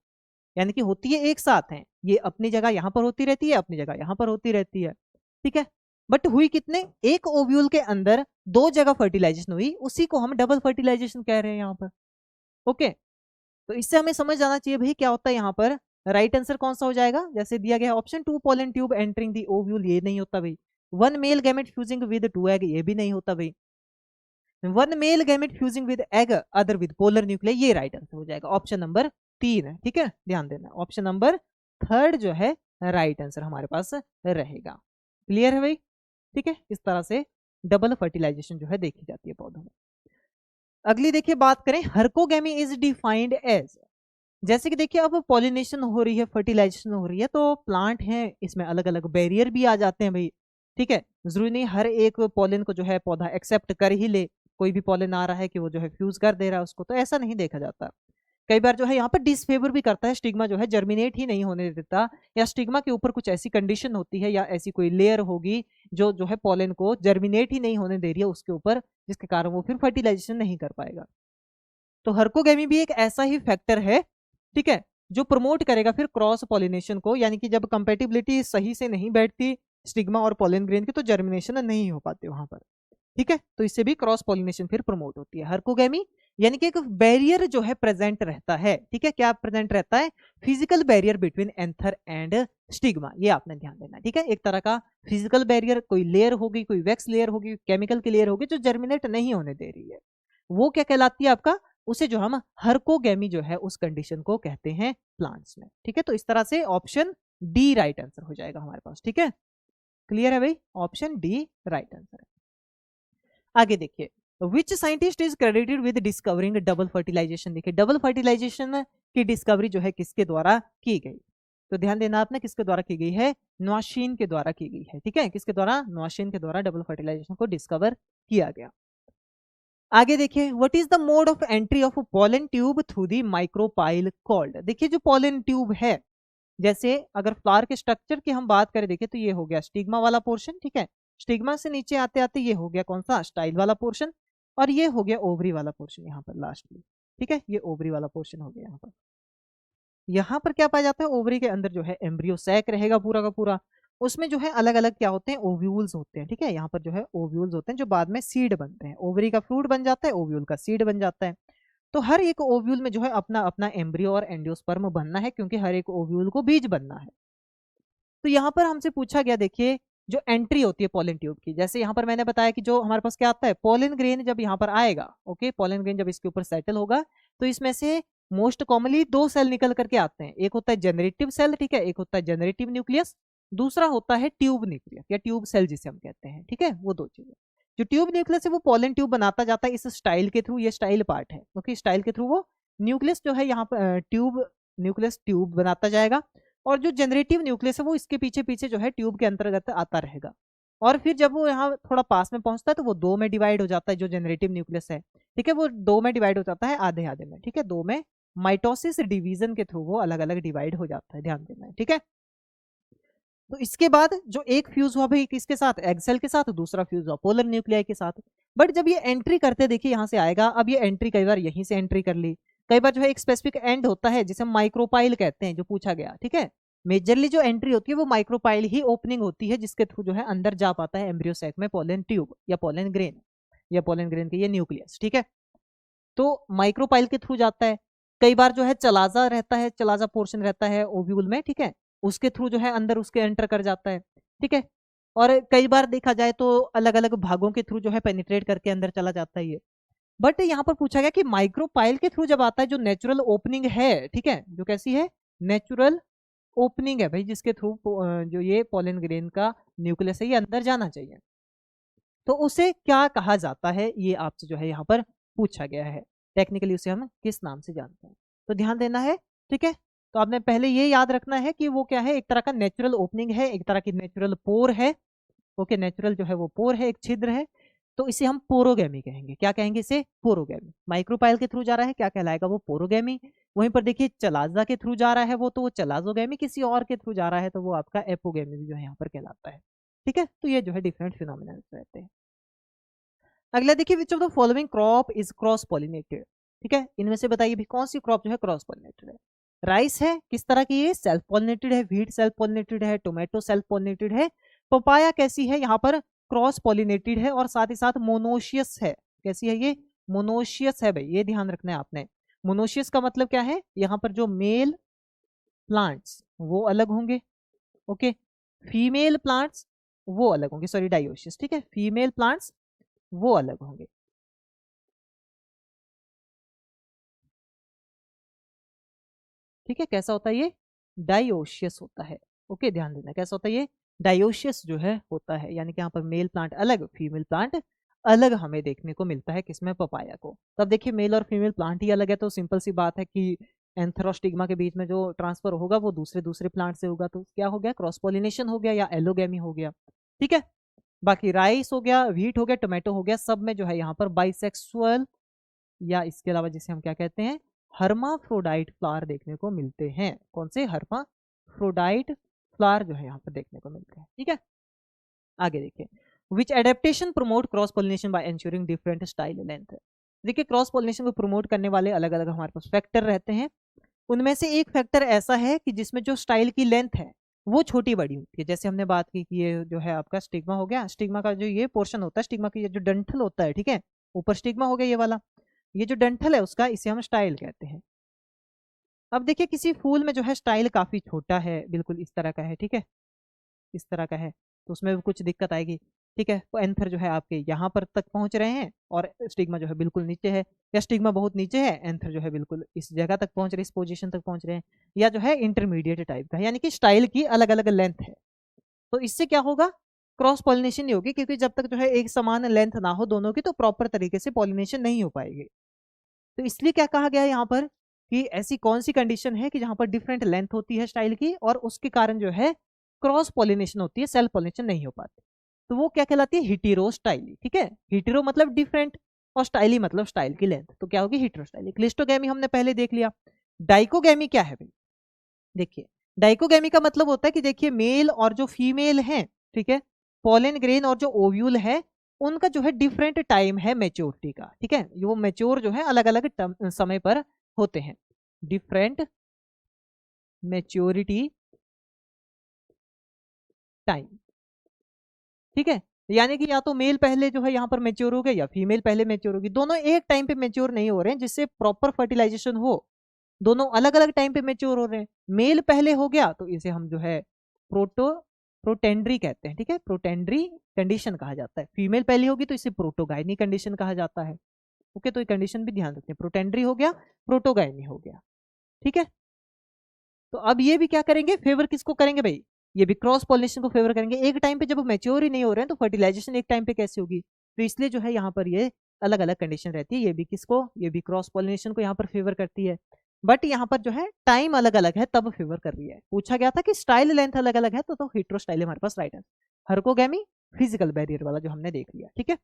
यानी कि होती है एक साथ है, ये अपनी जगह यहाँ पर होती रहती है, अपनी जगह यहाँ पर होती रहती है, ठीक है। बट हुई कितने, एक ओव्यूल के अंदर दो जगह फर्टिलाइजेशन हुई, उसी को हम डबल फर्टिलाइजेशन कह रहे हैं यहाँ पर, ओके। तो इससे हमें समझ जाना चाहिए भाई क्या होता है यहाँ पर, राइट आंसर कौन सा हो जाएगा, जैसे दिया गया ऑप्शन 2 पोलन ट्यूब एंटरिंग दी ओव्यूल, ये नहीं होता भाई, 1 male gamete fusing with 2 egg, ये भी नहीं होता भाई, 1 male gamete fusing with egg other with polar nuclear, ये राइट आंसर हो जाएगा, ऑप्शन नंबर 3 है, ठीक है, ध्यान देना, ऑप्शन नंबर 3 जो है राइट आंसर हमारे पास रहेगा। क्लियर है भाई, ठीक है, इस तरह से डबल फर्टिलाइजेशन जो है देखी जाती है पौधों में। अगली देखिए बात करें, हर्कोगेमी इज डिफाइंड एज, जैसे कि देखिए अब पॉलिनेशन हो रही है, फर्टिलाइजेशन हो रही है, तो प्लांट है इसमें अलग अलग बैरियर भी आ जाते हैं भाई, ठीक है, जरूरी नहीं हर एक पॉलन को जो है पौधा एक्सेप्ट कर ही ले, कोई भी पॉलन आ रहा है कि वो जो है फ्यूज कर दे रहा है उसको, तो ऐसा नहीं देखा जाता, कई बार जो है यहाँ पर डिसफेवर भी करता है, स्टिग्मा जो है जर्मिनेट ही नहीं होने देता, या स्टिग्मा के ऊपर कुछ ऐसी कंडीशन होती है या ऐसी कोई लेयर होगी जो जो है पॉलन को जर्मिनेट ही नहीं होने दे रही है उसके ऊपर, जिसके कारण वो फिर फर्टिलाइजेशन नहीं कर पाएगा। तो हर्कोगेमी भी एक ऐसा ही फैक्टर है, ठीक है, जो प्रमोट करेगा फिर क्रॉस पॉलिनेशन को, यानी कि जब कंपेटिबिलिटी सही से नहीं बैठती स्टिग्मा और पॉलन ग्रेन की, तो जर्मिनेशन नहीं हो पाते वहां पर, ठीक है, तो इससे भी क्रॉस पॉलिनेशन फिर प्रमोट होती है। हर्कोगेमी यानी कि एक बैरियर जो है प्रेजेंट रहता है, ठीक है, क्या प्रेजेंट रहता है, physical barrier between anther and stigma, ये आपने ध्यान देना है, ठीक है, एक तरह का फिजिकल बैरियर, कोई लेयर होगी, कोई वैक्स लेयर होगी, केमिकल की लेयर होगी जो जर्मिनेट नहीं होने दे रही है, वो क्या कहलाती है आपका उसे जो हम हर्कोगेमी जो है उस कंडीशन को कहते हैं प्लांट्स में। ठीक है, तो इस तरह से ऑप्शन डी राइट आंसर हो जाएगा हमारे पास। ठीक है, क्लियर है भाई, ऑप्शन डी राइट आंसर है। आगे देखिए, which scientist is credited with discovering double fertilization. देखिए डबल फर्टिलाइजेशन की डिस्कवरी जो है किसके द्वारा की गई, तो ध्यान देना आपने, किसके द्वारा की गई है, नोआशीन के द्वारा की गई है। ठीक है, किसके द्वारा, नोआशीन के द्वारा डबल फर्टिलाइजेशन को डिस्कवर किया गया। आगे देखिए, what is the mode of entry of pollen tube through the micropyle called. देखिए जो पोलन ट्यूब है, जैसे अगर फ्लावर के स्ट्रक्चर की हम बात करें, देखिए तो ये हो गया स्टिग्मा वाला पोर्शन। ठीक है, स्टिग्मा से नीचे आते आते ये हो गया कौन सा, स्टाइल वाला पोर्शन, और ये हो गया ओवरी वाला पोर्शन यहाँ पर लास्ट में। ठीक है, ये ओवरी वाला पोर्शन हो गया यहाँ पर। यहाँ पर क्या पाया जाता है, ओवरी के अंदर जो है एम्ब्रियो सैक रहेगा पूरा का पूरा, उसमें जो है अलग अलग क्या होते हैं, ओव्यूल्स होते हैं। ठीक है, यहाँ पर जो है ओव्यूल्स होते हैं जो बाद में सीड बनते हैं, ओवरी का फ्रूट बन जाता है, ओव्यूल का सीड बन जाता है। तो हर एक ओव्यूल में जो है अपना अपना एम्ब्रियो और एंडियोस्पर्म बनना है, क्योंकि हर एक ओव्यूल को बीज बनना है। तो यहाँ पर हमसे पूछा गया, देखिए जो एंट्री होती है पोलन ट्यूब की, जैसे यहाँ पर मैंने बताया कि जो हमारे पास क्या आता है, पोलन ग्रेन जब यहाँ पर आएगा, ओके, पोलन ग्रेन जब इसके ऊपर सेटल होगा, तो इसमें से मोस्ट कॉमनली दो सेल निकल करके आते हैं, एक होता है जनरेटिव सेल, ठीक है, एक होता है जनरेटिव न्यूक्लियस, दूसरा होता है ट्यूब न्यूक्लियस या ट्यूब सेल जिसे हम कहते हैं। ठीक है, वो दो चीजें, जो ट्यूब न्यूक्लियस है वो पोलन ट्यूब बनाता जाता है इस स्टाइल के थ्रू, ये स्टाइल पार्ट है, ओके, स्टाइल के थ्रू वो न्यूक्लियस जो है यहाँ पर ट्यूब न्यूक्लियस ट्यूब बनाता जाएगा, और जो जनरेटिव न्यूक्लियस है वो इसके पीछे पीछे जो है ट्यूब के अंतर्गत आता रहेगा, और फिर जब वो यहाँ थोड़ा पास में पहुंचता है तो वो दो में डिवाइड हो जाता है, जो जनरेटिव न्यूक्लियस है। ठीक है, वो दो में डिवाइड हो जाता है, आधे आधे में। ठीक है, दो में माइटोसिस डिवीजन के थ्रू वो अलग अलग डिवाइड हो जाता है, ध्यान देना है। ठीक है, तो इसके बाद जो एक फ्यूज हुआ भाई किसके साथ, एग सेल के साथ, दूसरा फ्यूज हुआ पोलर न्यूक्लियाई के साथ। बट जब ये एंट्री करते, देखिए यहाँ से आएगा, अब ये एंट्री कई बार यहीं से एंट्री कर ली, कई बार जो है एक स्पेसिफिक एंड होता है जिसे माइक्रोपाइल कहते हैं, जो पूछा गया। ठीक है, मेजरली जो एंट्री होती है वो माइक्रोपाइल ही ओपनिंग होती है, जिसके थ्रू जो है अंदर जा पाता है एम्ब्रियो सैक में पोलन ट्यूब या पोलन ग्रेन, या पोलन ग्रेन के ये न्यूक्लियस। ठीक है, तो माइक्रोपाइल के थ्रू जाता है, कई बार जो है चलाजा रहता है, चलाजा पोर्शन रहता है ओव्यूल में। ठीक है, उसके थ्रू जो है अंदर उसके एंटर कर जाता है। ठीक है, और कई बार देखा जाए तो अलग अलग भागों के थ्रू जो है पेनिट्रेट करके अंदर चला जाता है ये। बट यहाँ पर पूछा गया कि माइक्रोपाइल के थ्रू जब आता है, जो नेचुरल ओपनिंग है, ठीक है, जो कैसी है, नेचुरल ओपनिंग है भाई, जिसके थ्रू जो ये पोलन ग्रेन का न्यूक्लियस है ये अंदर जाना चाहिए, तो उसे क्या कहा जाता है, ये आपसे जो है यहाँ पर पूछा गया है। टेक्निकली उसे हम किस नाम से जानते हैं, तो ध्यान देना है। ठीक है, तो आपने पहले ये याद रखना है कि वो क्या है, एक तरह का नेचुरल ओपनिंग है, एक तरह की नेचुरल पोर है। ओके, नेचुरल जो है वो पोर है, एक छिद्र है, तो इसे हम पोरोगेमी कहेंगे। क्या कहेंगे इसे, पोरोगेमी। माइक्रोपाइल के थ्रू जा रहा है, क्या कहलाएगा वो, पोरोगेमी। वहीं पर देखिए चलाजा के थ्रू जा रहा है वो, तो वो चलाजोगेमी, किसी और के थ्रू जा रहा है तो वो आपका एपोगेमी जो है यहाँ पर कहलाता है। ठीक है, तो ये जो है डिफरेंट फिनोमिना रहते हैं। अगला देखिए, which of the following crop is cross pollinated. ठीक है, इनमें से बताइए भी कौन सी क्रॉप जो है क्रॉस पॉलिनेटेड है। राइस है, किस तरह की है, सेल्फ पॉलिनेटेड है, व्हीट सेल्फ पॉलिनेटेड है, टोमेटो सेल्फ पॉलिनेटेड है, पपाया कैसी है, यहाँ पर क्रॉस पॉलिनेटेड है, और साथ ही साथ मोनोशियस है। कैसी है ये, मोनोशियस है भाई, ये ध्यान रखना है आपने। मोनोशियस का मतलब क्या है, यहाँ पर जो मेल प्लांट्स वो अलग होंगे, ओके, फीमेल प्लांट्स वो अलग होंगे, सॉरी डायोशियस। ठीक है, फीमेल प्लांट्स वो अलग होंगे। ठीक है, कैसा होता है ये, डायोशियस होता है। ओके, ध्यान देना, कैसा होता है ये, डायोशियस जो है होता है, यानी कि यहाँ पर मेल प्लांट अलग, फीमेल प्लांट अलग हमें देखने को मिलता है, किसमें, पपाया को। तब देखिए मेल और फीमेल प्लांट ही अलग है, तो सिंपल सी बात है कि एंथरोस्टिग्मा के बीच में जो ट्रांसफर होगा वो दूसरे दूसरे प्लांट से होगा, तो क्या हो गया, क्रॉस पोलिनेशन हो गया या एलोगेमी हो गया। ठीक है, बाकी राइस हो गया, व्हीट हो गया, टोमेटो हो गया, सब में जो है यहाँ पर बाइसेक्सुअल, या इसके अलावा जिसे हम क्या कहते हैं, हर्माफ्रोडाइट फ्लावर देखने को मिलते हैं। कौन से, हर्माफ्रोडाइट फ्लावर जो है यहाँ पर देखने को मिलते हैं। ठीक है, आगे देखिए, which adaptation promote cross pollination by ensuring different style length. देखिए क्रॉस पोलिनेशन को प्रमोट करने वाले अलग अलग हमारे पास फैक्टर रहते हैं, उनमें से एक फैक्टर ऐसा है कि जिसमें जो स्टाइल की लेंथ है वो छोटी बड़ी होती है। जैसे हमने बात की कि ये जो है आपका स्टिग्मा हो गया, स्टिग्मा का जो ये पोर्शन होता है, स्टिग्मा की जो डंठल होता है, ठीक है, ऊपर स्टिग्मा हो गया ये वाला, ये जो डंठल है उसका, इसे हम स्टाइल कहते हैं। अब देखिए किसी फूल में जो है स्टाइल काफी छोटा है, बिल्कुल इस तरह का है, ठीक है, इस तरह का है, तो उसमें भी कुछ दिक्कत आएगी। ठीक है, तो एंथर जो है आपके यहाँ पर तक पहुंच रहे हैं और स्टिग्मा जो है बिल्कुल नीचे है, या स्टिग्मा बहुत नीचे है, एंथर जो है बिल्कुल इस जगह तक पहुंच रहे हैं, इस पोजीशन तक पहुंच रहे हैं, या जो है इंटरमीडिएट टाइप का है, यानी कि स्टाइल की अलग अलग लेंथ है। तो इससे क्या होगा, क्रॉस पॉलिनेशन नहीं होगी, क्योंकि जब तक जो है एक समान लेंथ ना हो दोनों की तो प्रॉपर तरीके से पॉलिनेशन नहीं हो पाएगी। तो इसलिए क्या कहा गया है यहाँ पर कि ऐसी कौन सी कंडीशन है कि जहां पर डिफरेंट लेंथ होती है स्टाइल की और उसके कारण जो है क्रॉस पॉलिनेशन होती है, सेल्फ पॉलिनेशन नहीं हो पाती, तो वो क्या कहलाती है, हिटेरो स्टाइली। ठीक है, हिटेरो मतलब डिफरेंट और स्टाइली मतलब स्टाइल की लेंथ, तो क्या होगी, हिटेरो स्टाइली। क्लिस्टोगैमी हमने पहले देख लिया। डाइकोगैमी क्या है भाई, देखिए डाइकोगैमी का मतलब होता है कि देखिए मेल और जो फीमेल है, ठीक है, पॉलन ग्रेन और जो ओव्यूल है उनका जो है डिफरेंट टाइम है मेच्योरिटी का। ठीक है, वो मेच्योर जो है अलग अलग समय पर होते हैं, डिफरेंट मेच्योरिटी टाइम। ठीक है, यानी कि या तो मेल पहले जो है यहाँ पर मेच्योर हो गया या फीमेल पहले मेच्योर होगी, दोनों एक टाइम पे मेच्योर नहीं हो रहे हैं जिससे प्रॉपर फर्टिलाइजेशन हो, दोनों अलग अलग टाइम पे मेच्योर हो रहे हैं। मेल पहले हो गया तो इसे हम जो है प्रोटेंड्री कहते हैं। ठीक है, प्रोटेंड्री कंडीशन कहा जाता है। फीमेल पहली होगी तो इसे प्रोटोगाइनी कंडीशन कहा जाता है। ओके, तो ये कंडीशन भी ध्यान रखते हैं, प्रोटेंड्री हो गया, प्रोटोगाइनी हो गया। ठीक है, तो अब ये भी क्या करेंगे, फेवर किसको करेंगे भाई, ये भी क्रॉस पॉलिनेशन को फेवर करेंगे। एक टाइम पे जब मैच्योर ही नहीं हो रहे हैं तो फर्टिलाइजेशन एक टाइम पे कैसे होगी, तो इसलिए जो है यहाँ पर ये अलग अलग कंडीशन रहती है, ये भी किसको, ये भी क्रॉस पॉलिनेशन को यहाँ पर फेवर करती है। बट यहाँ पर जो है टाइम अलग अलग है तब फेवर कर रही है। पूछा गया था कि स्टाइल लेंथ अलग अलग है तो हिट्रो स्टाइल हमारे पास राइट है। हर्कोगैमी फिजिकल बैरियर वाला जो हमने देख लिया। ठीक है,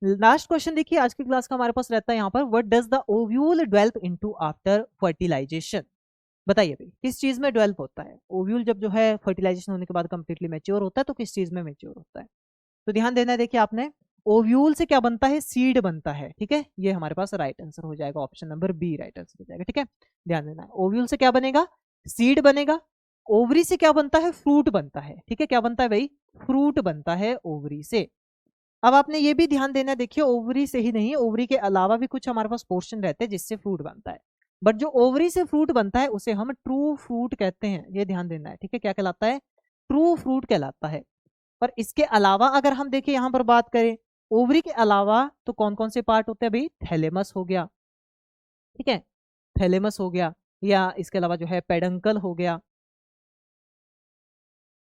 लास्ट क्वेश्चन देखिए आज की क्लास का हमारे पास रहता है यहाँ पर, what does the ovule develop into after fertilization. बताइए भाई किस चीज में डेवलप होता है ओव्यूल जब जो है फर्टिलाइजेशन होने के बाद कंप्लीटली मैच्योर होता है, तो किस चीज में मैच्योर होता है। तो ध्यान देना है, देखिए आपने ओव्यूल से क्या बनता है, सीड बनता है। ठीक है, ये हमारे पास राइट आंसर हो जाएगा, option number B right answer हो जाएगा। ठीक है, ध्यान देना है, ओव्यूल से क्या बनेगा, सीड बनेगा। ओवरी से क्या बनता है, फ्रूट बनता है। ठीक है, क्या बनता है भाई, फ्रूट बनता है ओवरी से। अब आपने ये भी ध्यान देना, देखिए ओवरी से ही नहीं, ओवरी के अलावा भी कुछ हमारे पास पोर्शन रहते हैं जिससे फ्रूट बनता है, बट जो ओवरी से फ्रूट बनता है उसे हम ट्रू फ्रूट कहते हैं, ये ध्यान देना है। ठीक है, क्या कहलाता है, ट्रू फ्रूट कहलाता है। और इसके अलावा अगर हम देखिए यहाँ पर बात करें ओवरी के अलावा तो कौन कौन से पार्ट होते हैं भाई, थैलेमस हो गया। ठीक है, थैलेमस हो गया, या इसके अलावा जो है पेडंकल हो गया।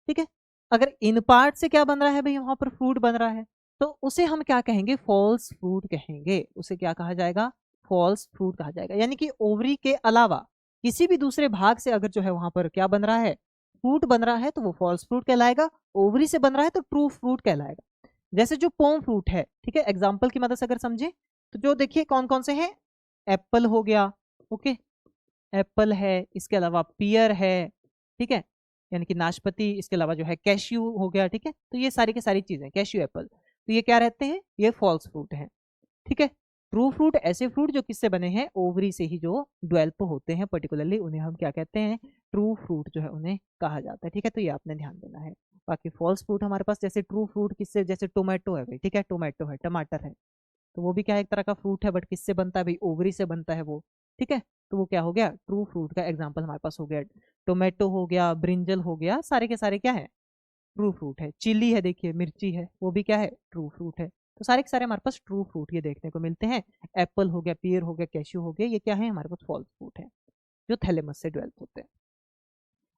ठीक है, अगर इन पार्ट से क्या बन रहा है भाई, वहां पर फ्रूट बन रहा है, तो उसे हम क्या कहेंगे, फॉल्स फ्रूट कहेंगे। उसे क्या कहा जाएगा, फॉल्स फ्रूट कहा जाएगा। यानी कि ओवरी के अलावा किसी भी दूसरे भाग से अगर जो है वहां पर क्या बन रहा है, फ्रूट बन रहा है, तो वो फॉल्स फ्रूट कहलाएगा। ओवरी से बन रहा है तो ट्रू फ्रूट कहलाएगा। जैसे जो पोम फ्रूट है, ठीक है, एग्जाम्पल की मदद से अगर समझे तो जो देखिए कौन कौन से हैं, एप्पल हो गया, ओके, एप्पल है, इसके अलावा पियर है, ठीक है, यानी कि नाशपाती, इसके अलावा जो है कैश्यू हो गया। ठीक है, तो ये सारी की सारी चीजें, कैश्यू, एप्पल, तो ये क्या रहते हैं, ये फॉल्स फ्रूट हैं। ठीक है, ट्रू फ्रूट ऐसे फ्रूट जो किससे बने हैं, ओवरी से ही जो डेवलप होते हैं पर्टिकुलरली, उन्हें हम क्या कहते हैं, ट्रू फ्रूट जो है उन्हें कहा जाता है। ठीक है, तो ये आपने ध्यान देना है। बाकी फॉल्स फ्रूट हमारे पास जैसे ट्रू फ्रूट किससे, जैसे टोमेटो है भाई, ठीक है, टोमेटो है, टमाटर है, तो वो भी क्या है, एक तरह का फ्रूट है, बट किससे बनता है भाई, ओवरी से बनता है वो। ठीक है, तो वो क्या हो गया, ट्रू फ्रूट का एग्जाम्पल हमारे पास हो गया। टोमेटो हो गया, ब्रिंजल हो गया, सारे के सारे क्या है, ट्रू फ्रूट है। चिली है, देखिए मिर्ची है, वो भी क्या है, ट्रू फ्रूट है। तो सारे के सारे हमारे पास ट्रू फ्रूट ये देखने को मिलते हैं। एप्पल हो गया, पियर हो गया, कैश्यू हो गया, ये क्या है हमारे पास, फॉल्स फ्रूट है जो थैलेमस से डेवलप होते हैं।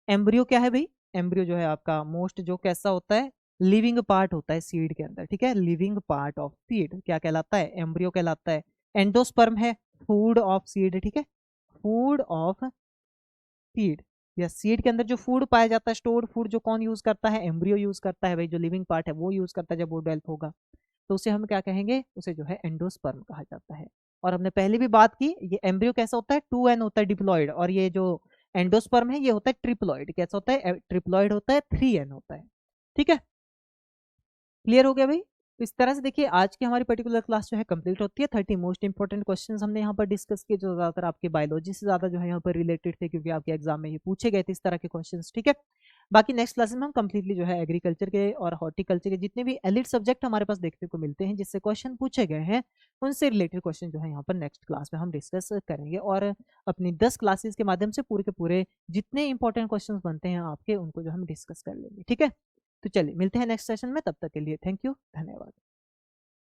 एम्ब्रियो क्या है भाई, एम्ब्रियो जो है आपका मोस्ट जो कैसा होता है, लिविंग पार्ट होता है सीड के अंदर। ठीक है, लिविंग पार्ट ऑफ सीड क्या कहलाता है, एम्ब्रियो कहलाता है। एंडोस्पर्म है, फूड ऑफ सीड। ठीक है, फूड ऑफ सीड, या सीड के अंदर जो फूड पाया जाता है, स्टोर्ड फूड, जो कौन यूज करता है, एम्ब्रियो यूज करता है भाई, जो लिविंग पार्ट है वो यूज करता है जब वो डेवलप होगा, तो उसे हम क्या कहेंगे, उसे जो है एंडोस्पर्म कहा जाता है। और हमने पहले भी बात की, ये एम्ब्रियो कैसा होता है, 2n होता है डिप्लॉइड, और ये जो एंडोस्पर्म है ये होता है ट्रिप्लॉइड। कैसा होता है, ट्रिप्लॉइड होता है, 3n होता है। ठीक है, क्लियर हो गया भाई। तो इस तरह से देखिए आज की हमारी पर्टिकुलर क्लास जो है कंप्लीट होती है। 30 मोस्ट इंपॉर्टेंट क्वेश्चंस हमने यहाँ पर डिस्कस किए, जो ज्यादातर आपके बायोलॉजी से ज्यादा जो है यहाँ पर रिलेटेड थे, क्योंकि आपके एग्जाम में ये पूछे गए थे इस तरह के क्वेश्चंस। ठीक है, बाकी नेक्स्ट क्लासेस में हम कंप्लीटली जो है एग्रीकल्चर के और हॉर्टिकल्चर के जितने भी एलिट सब्जेक्ट हमारे पास देखने को मिलते हैं जिससे क्वेश्चन पूछे गए हैं, उनसे रिलेटेड क्वेश्चन जो है यहाँ पर नेक्स्ट क्लास में हम डिस्कस करेंगे। और अपनी 10 क्लासेस के माध्यम से पूरे के पूरे जितने इंपॉर्टेंट क्वेश्चन बनते हैं आपके, उनको जो हम डिस्कस कर लेंगे। ठीक है, तो चलिए मिलते हैं नेक्स्ट सेशन में, तब तक के लिए थैंक यू, धन्यवाद।